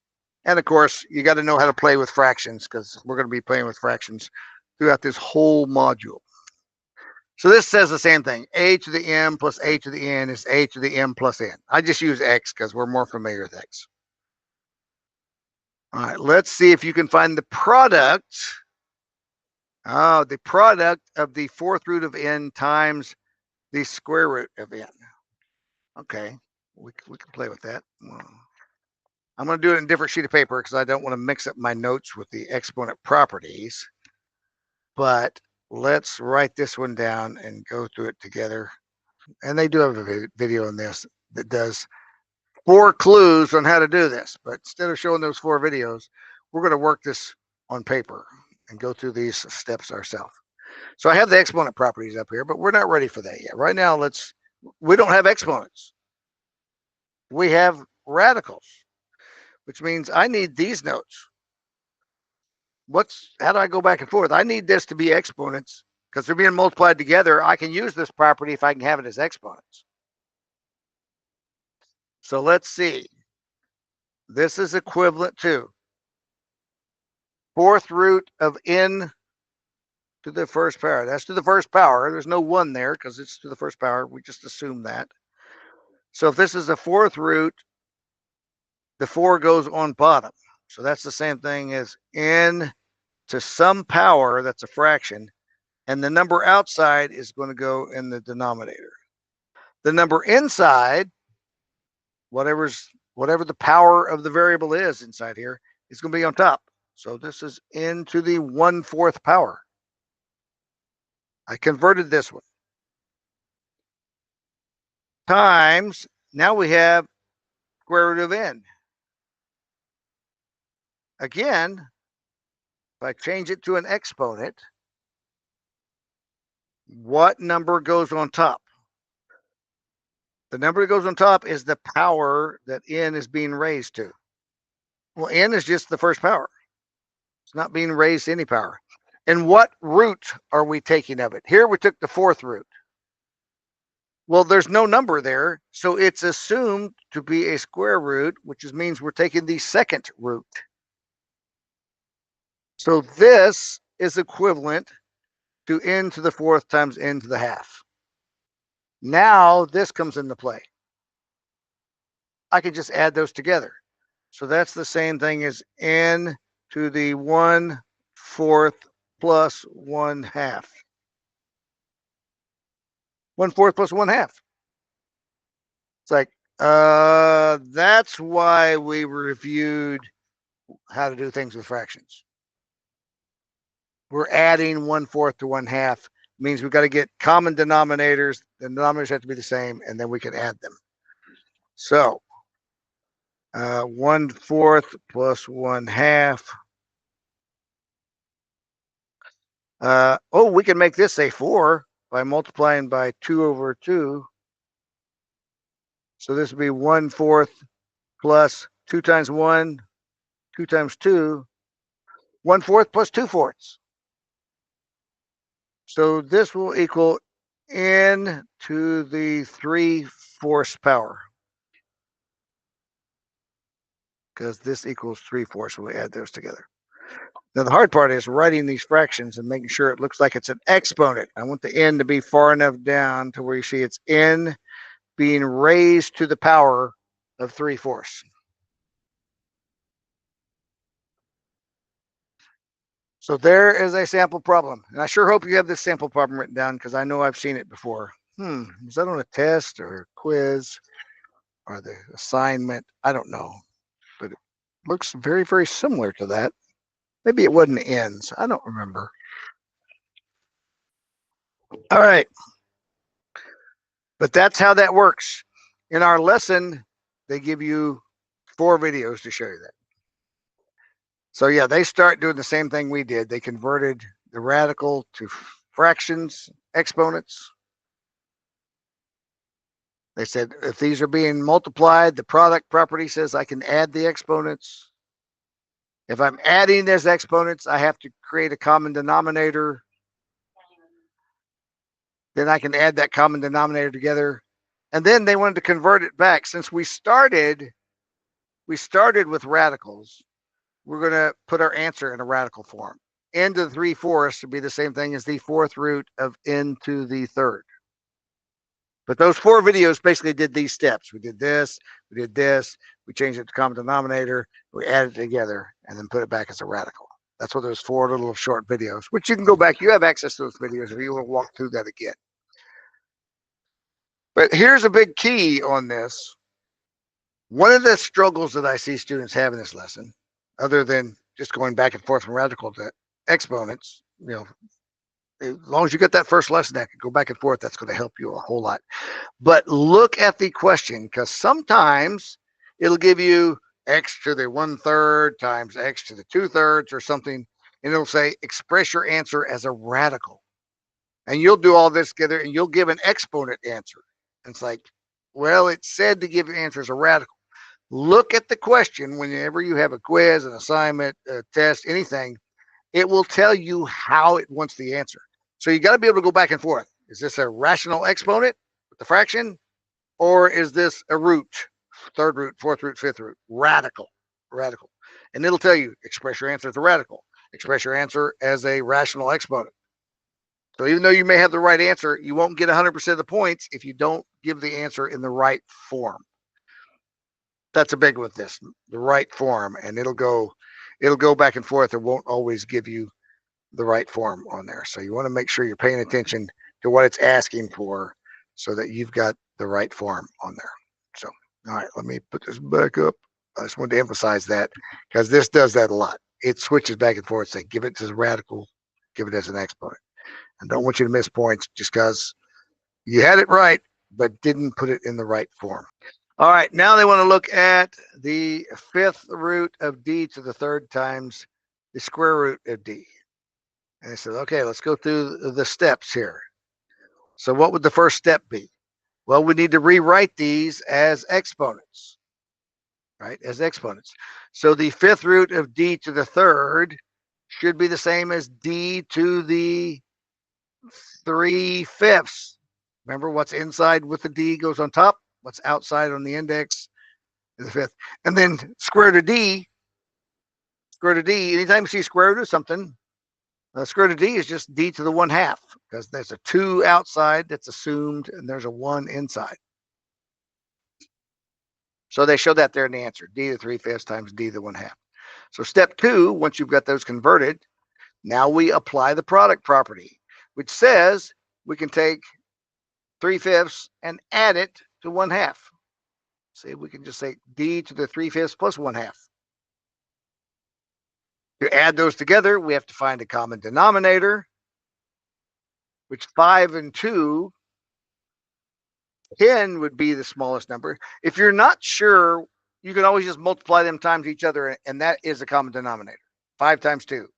And of course, you got to know how to play with fractions, because we're going to be playing with fractions throughout this whole module. So this says the same thing. A to the m plus a to the n is a to the m plus n. I just use x because we're more familiar with x. All right, let's see if you can find the product. Oh, the product of the fourth root of n times the square root of n. Okay, we can play with that. I'm going to do it in a different sheet of paper because I don't want to mix up my notes with the exponent properties. But let's write this one down and go through it together. And they do have a video on this that does 4 clues on how to do this. But instead of showing those 4 videos, we're going to work this on paper and go through these steps ourselves. So I have the exponent properties up here, but we're not ready for that yet. Right now, we don't have exponents. We have radicals, which means I need these notes. How do I go back and forth? I need this to be exponents because they're being multiplied together. I can use this property if I can have it as exponents. So let's see. This is equivalent to fourth root of n to the first power. That's to the first power. There's no 1 there because it's to the first power. We just assume that. So if this is the fourth root, the 4 goes on bottom. So that's the same thing as n to some power, that's a fraction, and the number outside is going to go in the denominator. The number inside, whatever the power of the variable is inside here, is going to be on top. So this is n to the 1/4 power. I converted this one. Times, now we have square root of n. Again, if I change it to an exponent, what number goes on top? The number that goes on top is the power that n is being raised to. Well, n is just the first power. It's not being raised to any power. And what root are we taking of it? Here we took the fourth root. Well, there's no number there, so it's assumed to be a square root, which means we're taking the second root. So this is equivalent to n to the fourth times n to the half. Now this comes into play. I can just add those together. So that's the same thing as n to the 1/4 plus 1/2. 1/4 plus 1/2. It's like, that's why we reviewed how to do things with fractions. We're adding 1/4 to 1/2. Means we've got to get common denominators. The denominators have to be the same, and then we can add them. So 1/4 plus 1/2. We can make this a 4 by multiplying by 2/2. So this would be 1/4 plus 2 times 1, 2 times 2, 1/4 plus 2/4. So this will equal n to the 3/4 power, because this equals 3/4 when we add those together. Now the hard part is writing these fractions and making sure it looks like it's an exponent. I want the n to be far enough down to where you see it's n being raised to the power of 3/4. So there is a sample problem. And I sure hope you have this sample problem written down, because I know I've seen it before. Is that on a test or a quiz or the assignment? I don't know. But it looks very, very similar to that. Maybe it wasn't ends. I don't remember. All right. But that's how that works. In our lesson, they give you 4 videos to show you that. So yeah, they start doing the same thing we did. They converted the radical to fractions, exponents. They said if these are being multiplied, the product property says I can add the exponents. If I'm adding those exponents, I have to create a common denominator. Then I can add that common denominator together. And then they wanted to convert it back. Since we started with radicals, we're going to put our answer in a radical form. N to the 3/4 would be the same thing as the 4th root of n to the 3rd. But those 4 videos basically did these steps. We did this, we changed it to common denominator, we added it together, and then put it back as a radical. That's what those 4 little short videos, which you can go back. You have access to those videos if you want to walk through that again. But here's a big key on this. One of the struggles that I see students have in this lesson, other than just going back and forth from radical to exponents, as long as you get that first lesson, that can go back and forth, that's going to help you a whole lot. But look at the question, because sometimes it'll give you x to the 1/3 times x to the 2/3 or something, and it'll say express your answer as a radical. And you'll do all this together and you'll give an exponent answer. And it's like, well, it said to give your answer as a radical. Look at the question whenever you have a quiz, an assignment, a test, anything. It will tell you how it wants the answer. So you got to be able to go back and forth. Is this a rational exponent with the fraction? Or is this a root, 3rd root, 4th root, 5th root? Radical. And it'll tell you, express your answer as a radical. Express your answer as a rational exponent. So even though you may have the right answer, you won't get 100% of the points if you don't give the answer in the right form. That's a big one with this, the right form, and it'll go back and forth. It won't always give you the right form on there. So you want to make sure you're paying attention to what it's asking for so that you've got the right form on there. So, all right, let me put this back up. I just wanted to emphasize that because this does that a lot. It switches back and forth, say give it as a radical, give it as an exponent. And don't want you to miss points just because you had it right, but didn't put it in the right form. All right, now they want to look at the 5th root of d to the 3rd times the square root of d. And they said, okay, let's go through the steps here. So what would the first step be? Well, we need to rewrite these as exponents, right? As exponents. So the 5th root of d to the 3rd should be the same as d to the 3/5. Remember, what's inside with the d goes on top. What's outside on the index is the 5th. And then square root of d, anytime you see square root of something, square root of d is just d to the 1/2, because there's a 2 outside that's assumed and there's a 1 inside. So they show that there in the answer, d to the 3/5 times d to the 1/2. So step 2, once you've got those converted, now we apply the product property, which says we can take 3/5 and add it to 1/2. See, we can just say d to the 3/5 plus 1/2. To add those together, we have to find a common denominator, which 5 and 2, 10 would be the smallest number. If you're not sure, you can always just multiply them times each other, and that is a common denominator. 5 times 2.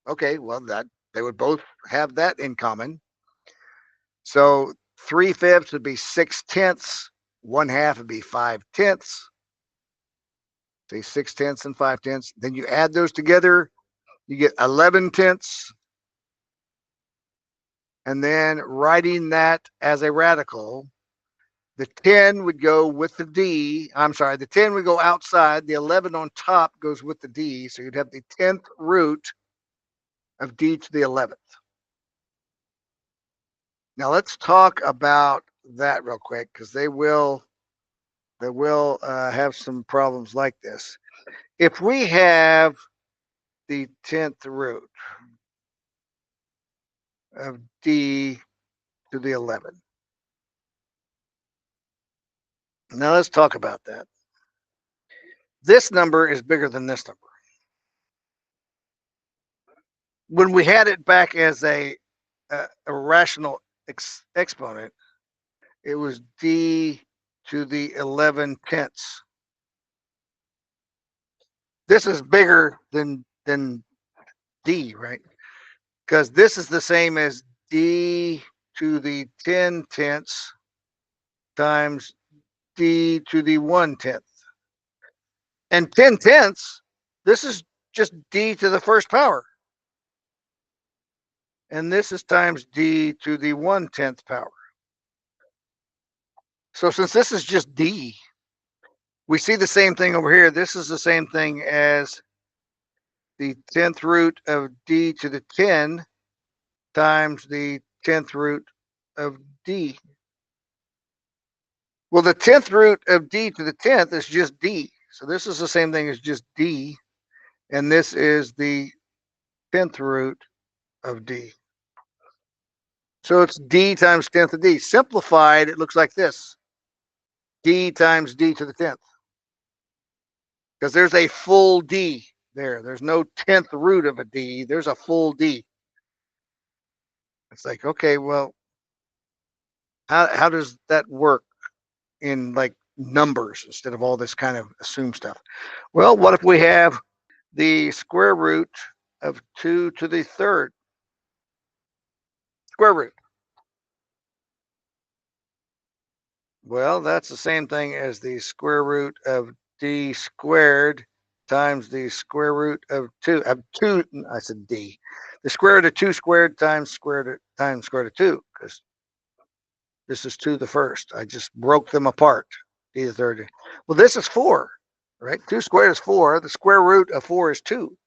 Okay, well, that they would both have that in common. So 3/5 would be 6/10. 1/2 would be 5/10. say 6/10 and 5/10. Then you add those together, you get 11/10. And then writing that as a radical, the 10 would go with the D. I'm sorry, the 10 would go outside. The 11 on top goes with the D. So you'd have the 10th root of D to the 11th. Now let's talk about that real quick because they will have some problems like this. If we have the 10th root of D to the 11. Now let's talk about that. This number is bigger than this number. When we had it back as a rational exponent, it was D to the 11/10. This is bigger than D, right? Because this is the same as D to the 10/10 times D to the 1/10. And 10/10, this is just D to the first power. And this is times D to the 1/10 power. So since this is just D, we see the same thing over here. This is the same thing as the 10th root of D to the 10 times the 10th root of D. Well, the 10th root of D to the 10th is just D. So this is the same thing as just D. And this is the 10th root of D. So it's D times 10th of D. Simplified, it looks like this. D times D to the 10th. Because there's a full D there. There's no 10th root of a D. There's a full D. It's like, okay, well, how does that work in like numbers instead of all this kind of assumed stuff? Well, what if we have the square root of 2 to the 3rd? Square root. Well, that's the same thing as the square root of D squared times the square root of 2. I said D. The square root of 2 squared times square root of 2, because this is 2 to the first. I just broke them apart. D to the third. Well, this is 4, right? 2 squared is 4. The square root of 4 is 2.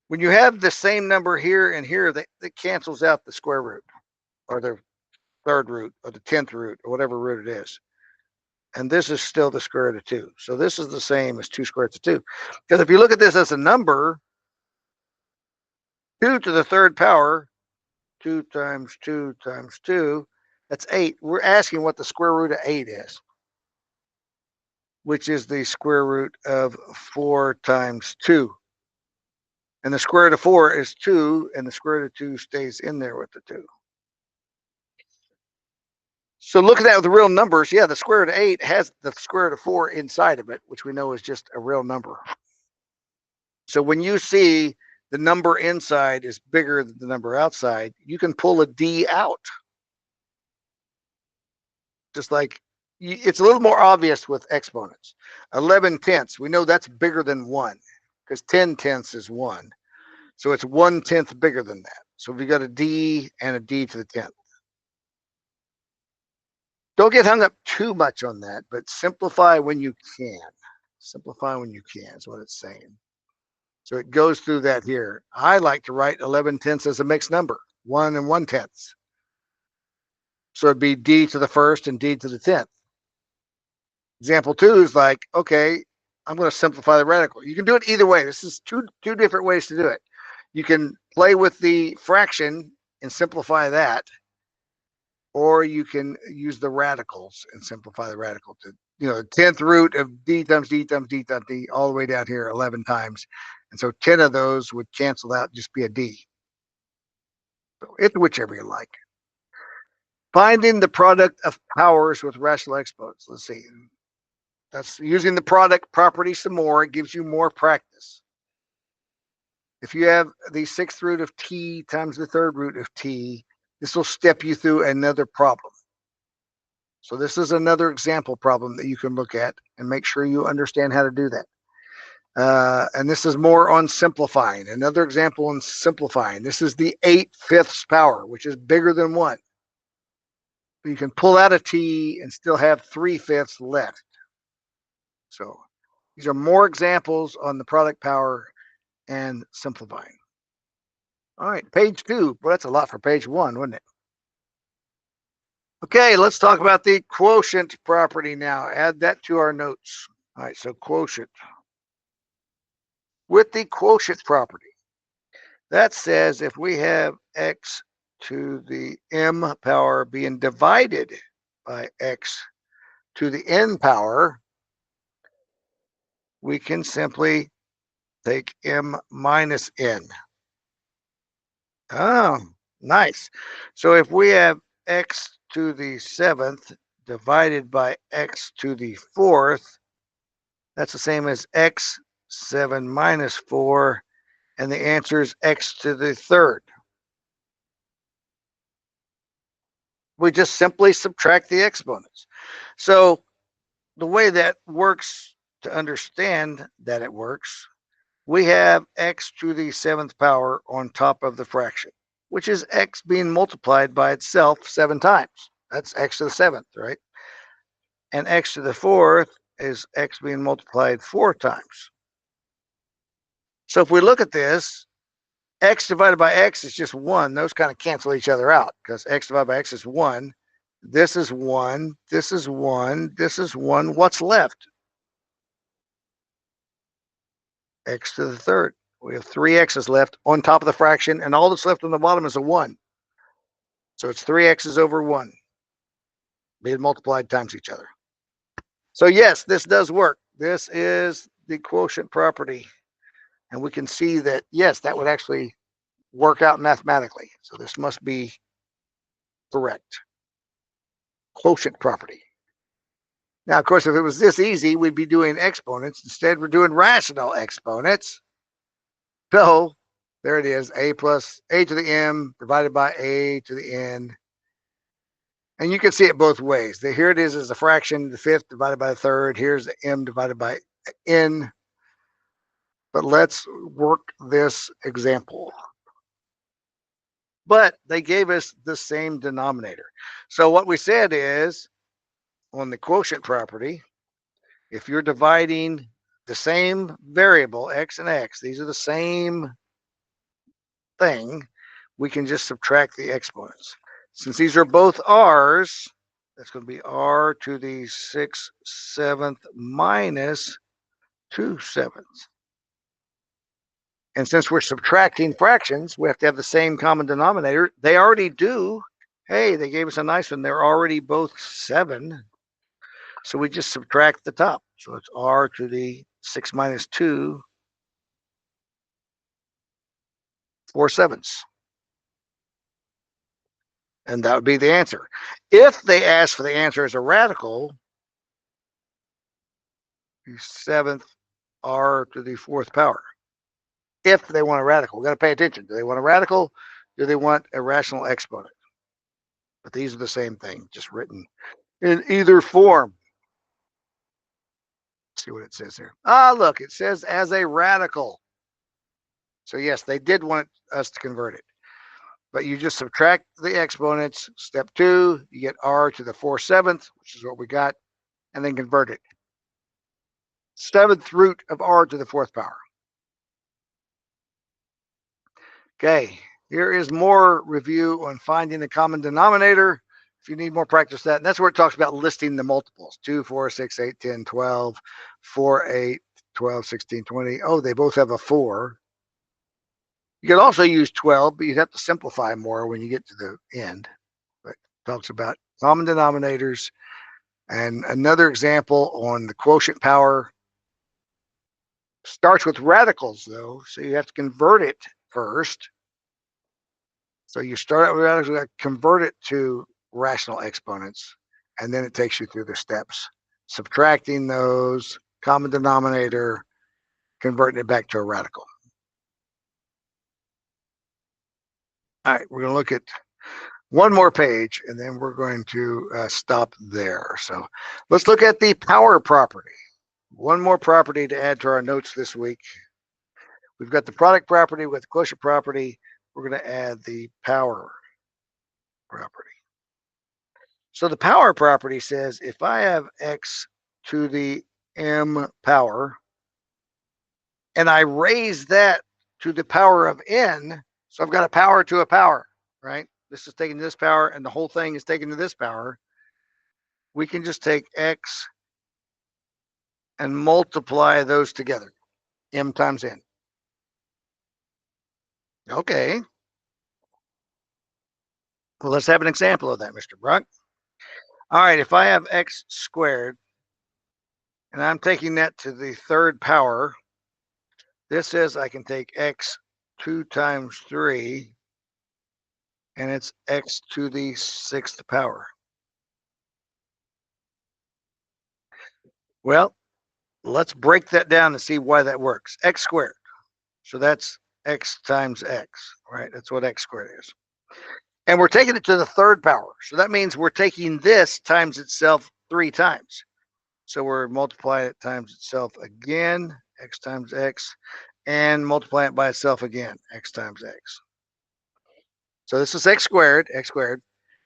When you have the same number here and here, that cancels out the square root or the third root or the 10th root or whatever root it is. And this is still the square root of 2. So this is the same as 2 square roots of 2. Because if you look at this as a number, 2 to the 3rd power, 2 times 2 times 2, that's 8. We're asking what the square root of 8 is, which is the square root of 4 times 2. And the square root of 4 is 2, and the square root of 2 stays in there with the 2. So looking at the real numbers, yeah, the square root of 8 has the square root of 4 inside of it, which we know is just a real number. So when you see the number inside is bigger than the number outside, you can pull a D out. Just like it's a little more obvious with exponents. 11/10, we know that's bigger than 1 because 10/10 is 1. So it's 1/10 bigger than that. So we got a D and a D to the 10th. Don't get hung up too much on that, but simplify when you can. Simplify when you can is what it's saying. So it goes through that here. I like to write 11/10 as a mixed number, 1 and 1/10. So it'd be D to the first and D to the 10th. Example 2 is like, okay, I'm going to simplify the radical. You can do it either way. This is two different ways to do it. You can play with the fraction and simplify that, or you can use the radicals and simplify the radical to, 10th root of D times D times D times D all the way down here 11 times. And so 10 of those would cancel out, just be a D. So it's whichever you like. Finding the product of powers with rational exponents. Let's see. That's using the product property some more. It gives you more practice. If you have the 6th root of t times the 3rd root of t, this will step you through another problem. So this is another example problem that you can look at and make sure you understand how to do that. And this is more on simplifying. Another example on simplifying. This is the 8/5 power, which is bigger than 1. You can pull out a t and still have 3/5 left. So these are more examples on the product power and simplifying. All right, page 2. Well, that's a lot for page 1, wasn't it? Okay, let's talk about the quotient property now. Add that to our notes. All right, so quotient. With the quotient property, that says if we have x to the m power being divided by x to the n power, we can simply take m minus n. Oh, nice. So if we have x to the 7th divided by x to the 4th, that's the same as x 7 minus 4, and the answer is x to the 3rd. We just simply subtract the exponents. So the way that works, to understand that it works, we have x to the 7th power on top of the fraction, which is x being multiplied by itself 7 times. That's x to the 7th, right? And x to the 4th is x being multiplied 4 times. So if we look at this, x divided by x is just 1. Those kind of cancel each other out because x divided by x is 1. This is 1. This is 1. This is 1. What's left? X to the 3rd. We have 3 x's left on top of the fraction, and all that's left on the bottom is a 1. So it's 3 x's over 1 being multiplied times each other. So yes, this does work. This is the quotient property. And we can see that, yes, that would actually work out mathematically. So this must be correct. Quotient property. Now, of course, if it was this easy, we'd be doing exponents. Instead, we're doing rational exponents. So there it is, a plus a to the m divided by a to the n. And you can see it both ways. Here it is as a fraction, the 5th divided by the 3rd. Here's the m divided by n. But let's work this example. But they gave us the same denominator. So what we said is, on the quotient property, if you're dividing the same variable, x and x, these are the same thing, we can just subtract the exponents. Since these are both r's, that's going to be r to the 6/7 minus 2/7. And since we're subtracting fractions, we have to have the same common denominator. They already do. Hey, they gave us a nice one. They're already both 7. So we just subtract the top. So it's r to the 6 minus 2 4/7. And that would be the answer. If they ask for the answer as a radical, 7th r to the 4th power. If they want a radical, we've got to pay attention. Do they want a radical? Do they want a rational exponent? But these are the same thing, just written in either form. Let's see what it says here. Ah, look, it says as a radical. So yes, they did want us to convert it. But you just subtract the exponents. Step 2, you get r to the 4/7, which is what we got, and then convert it. 7th root of r to the 4th power. Okay, here is more review on finding the common denominator. If you need more practice that, and that's where it talks about listing the multiples. 2, 4, 6, 8, 10, 12, 4, 8, 12, 16, 20. Oh, they both have a 4. You could also use 12, but you'd have to simplify more when you get to the end. But it talks about common denominators. And another example on the quotient power starts with radicals, though. So you have to convert it first. So you start out with radicals, convert it to rational exponents, and then it takes you through the steps. Subtracting those, common denominator, converting it back to a radical. All right, we're going to look at One more page, and then we're going to stop there. So let's look at the power property. One more property to add to our notes this week. We've got the product property with the quotient property. We're going to add the power property. So the power property says if I have x to the m power, and I raise that to the power of n, so I've got a power to a power, right? This is taking this power, and the whole thing is taken to this power. We can just take x and multiply those together, m times n. Okay. Well, let's have an example of that, Mr. Brock. All right, if I have x squared, and I'm taking that to the third power, this says I can take x 2 times 3, and it's x to the 6th power. Well, let's break that down and see why that works. X squared. So that's x times x, right? That's what x squared is. And we're taking it to the third power. So that means we're taking this times itself 3 times. So we're multiplying it times itself again, x times x, and multiply it by itself again, x times x. So this is x squared,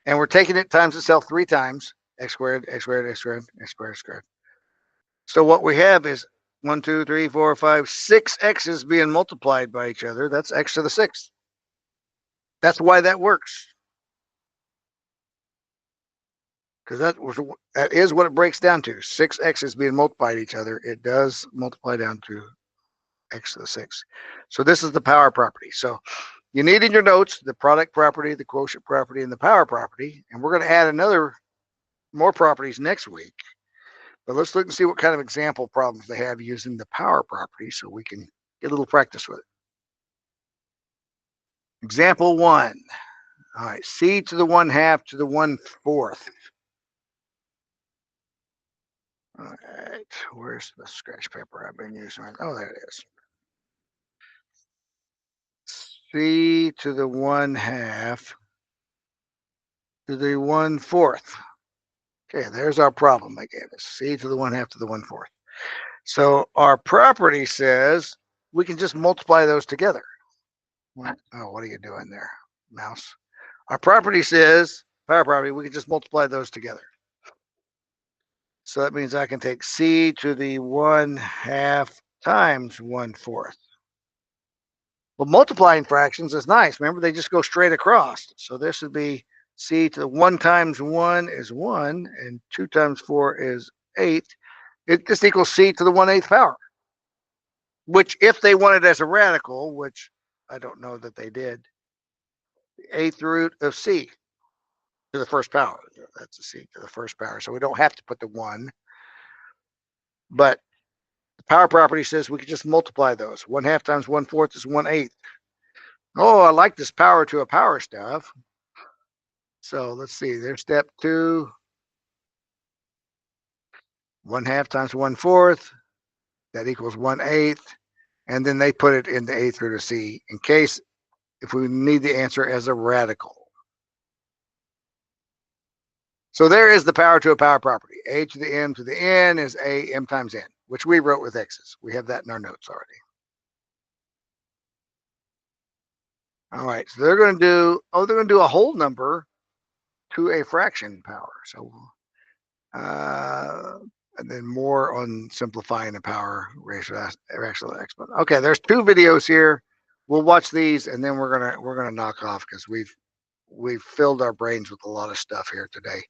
and we're taking it times itself 3 times, x squared, x squared, x squared, x squared, x squared. So what we have is 1, 2, 3, 4, 5, 6 x's being multiplied by each other. That's x to the 6th. That's why that works. Because that is what it breaks down to. 6 x's being multiplied each other. It does multiply down to x to the 6th. So this is the power property. So you need in your notes the product property, the quotient property, and the power property. And we're going to add more properties next week. But let's look and see what kind of example problems they have using the power property so we can get a little practice with it. Example 1. All right, c to the 1/2 to the 1/4. All right, where's the scratch paper I've been using? Oh, there it is. C to the 1/2 to the 1/4. Okay, there's our problem they gave us. C to the 1/2 to the 1/4. So our property says we can just multiply those together. Oh, what are you doing there, mouse? Our property says, power property, we can just multiply those together. So that means I can take c to the 1/2 times 1/4. Well, multiplying fractions is nice. Remember, they just go straight across. So this would be c to the 1 times 1 is 1, and 2 times 4 is 8. It just equals c to the 1/8 power, which if they wanted as a radical, which I don't know that they did, the 8th root of c to the first power. That's a c to the first power. So we don't have to put the 1. But the power property says we could just multiply those. 1/2 times 1/4 is 1/8. Oh, I like this power to a power stuff. So let's see. There's step 2. 1/2 times 1/4. That equals 1/8. And then they put it in the 8th root of c in case if we need the answer as a radical. So there is the power to a power property. A to the m to the n is a m times n, which we wrote with x's. We have that in our notes already. All right, so they're going to do a whole number to a fraction power. So, and then more on simplifying the power ratio rational exponent. Okay, there's 2 videos here. We'll watch these, and then we're gonna knock off because we've filled our brains with a lot of stuff here today.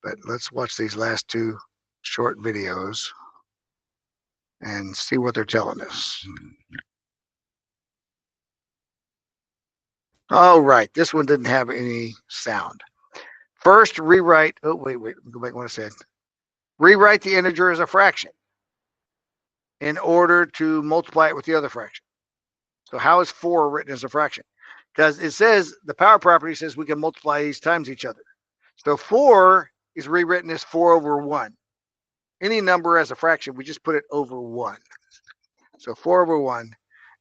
But let's watch these last 2 short videos and see what they're telling us. All right, this one didn't have any sound. First, rewrite. Oh, wait, go back to what I said. Rewrite the integer as a fraction in order to multiply it with the other fraction. So how is 4 written as a fraction? Because it says the power property says we can multiply these times each other. So 4 is rewritten as 4 over 1. Any number as a fraction, we just put it over 1. So 4 over 1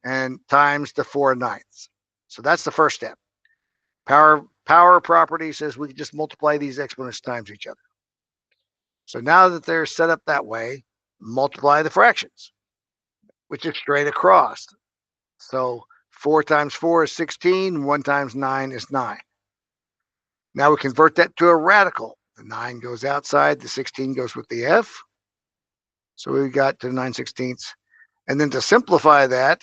and times the 4/9. So that's the first step. Power property says we can just multiply these exponents times each other. So now that they're set up that way, multiply the fractions, which is straight across. So 4 times 4 is 16. 1 times 9 is 9. Now we convert that to a radical. The 9 goes outside. The 16 goes with the f. So we got to 9/16. And then to simplify that,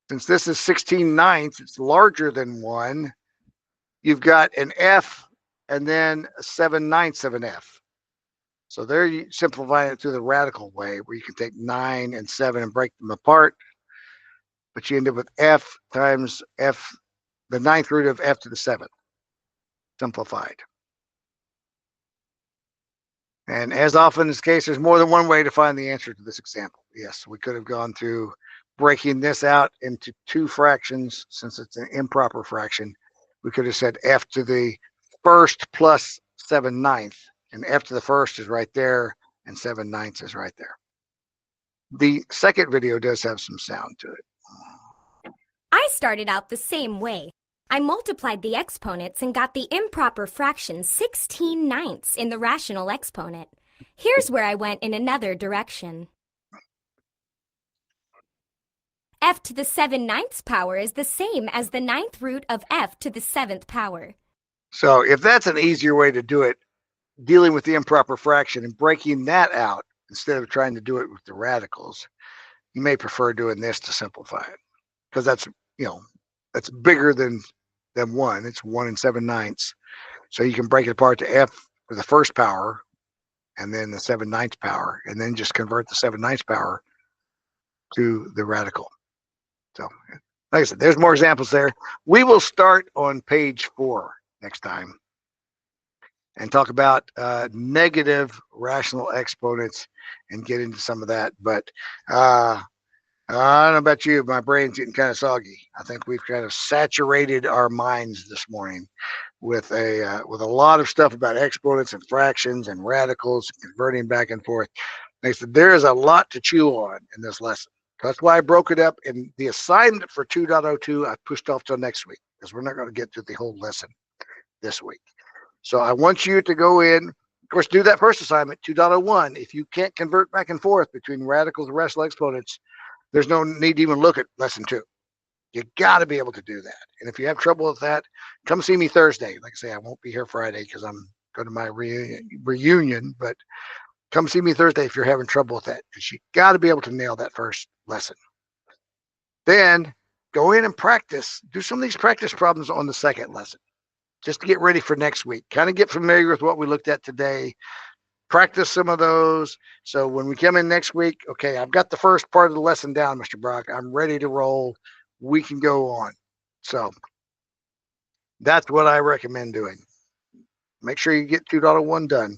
since this is 16/9, it's larger than 1, you've got an f and then a 7/9 of an f. So there you simplify it through the radical way, where you can take 9 and 7 and break them apart. But you end up with f times f, the 9th root of f to the 7th, simplified. And as often is the case, there's more than one way to find the answer to this example. Yes, we could have gone through breaking this out into 2 fractions. Since it's an improper fraction, we could have said f to the first plus 7/9, and f to the first is right there, and 7/9 is right there. The second video does have some sound to it. I started out the same way. I multiplied the exponents and got the improper fraction 16/9 in the rational exponent. Here's where I went in another direction. F to the 7/9 power is the same as the 9th root of f to the 7th power. So if that's an easier way to do it, dealing with the improper fraction and breaking that out instead of trying to do it with the radicals, you may prefer doing this to simplify it, because that's, that's bigger than 1. It's 1 and 7/9. So you can break it apart to f for the first power and then the 7/9 power, and then just convert the 7/9 power to the radical. So like I said, there's more examples there. We will start on page 4 next time and talk about negative rational exponents and get into some of that. But I don't know about you, my brain's getting kind of soggy. I think we've kind of saturated our minds this morning with a lot of stuff about exponents and fractions and radicals and converting back and forth. They said there is a lot to chew on in this lesson. That's why I broke it up. In the assignment for 2.02, I pushed off till next week, because we're not going to get through the whole lesson this week. So I want you to go in, of course, do that first assignment, 2.01. If you can't convert back and forth between radicals and rational exponents, there's no need to even look at lesson 2. You got to be able to do that. And if you have trouble with that, come see me Thursday. Like I say, I won't be here Friday because I'm going to my reunion, but come see me Thursday if you're having trouble with that, because you got to be able to nail that first lesson. Then go in and practice. Do some of these practice problems on the second lesson, just to get ready for next week. Kind of get familiar with what we looked at today. Practice some of those. So when we come in next week, okay, I've got the first part of the lesson down, Mr. Brock. I'm ready to roll. We can go on. So that's what I recommend doing. Make sure you get 2.01 done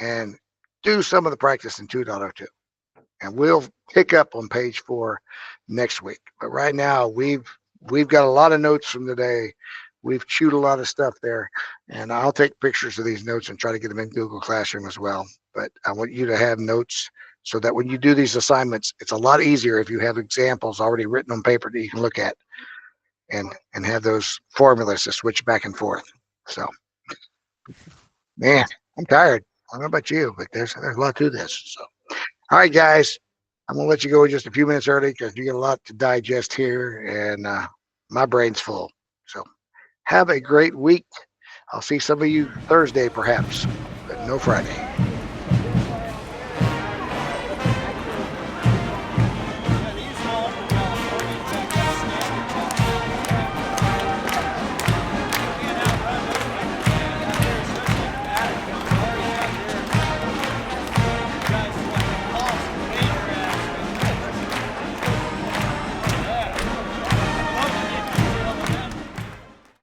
and do some of the practice in 2.02. And we'll pick up on page 4 next week. But right now, we've got a lot of notes from today. We've chewed a lot of stuff there, and I'll take pictures of these notes and try to get them in Google Classroom as well. But I want you to have notes so that when you do these assignments, it's a lot easier if you have examples already written on paper that you can look at and have those formulas to switch back and forth. So, man, I'm tired. I don't know about you, but there's a lot to this. So, all right, guys, I'm going to let you go just a few minutes early because you get a lot to digest here, and my brain's full. So have a great week. I'll see some of you Thursday, perhaps, but no Friday.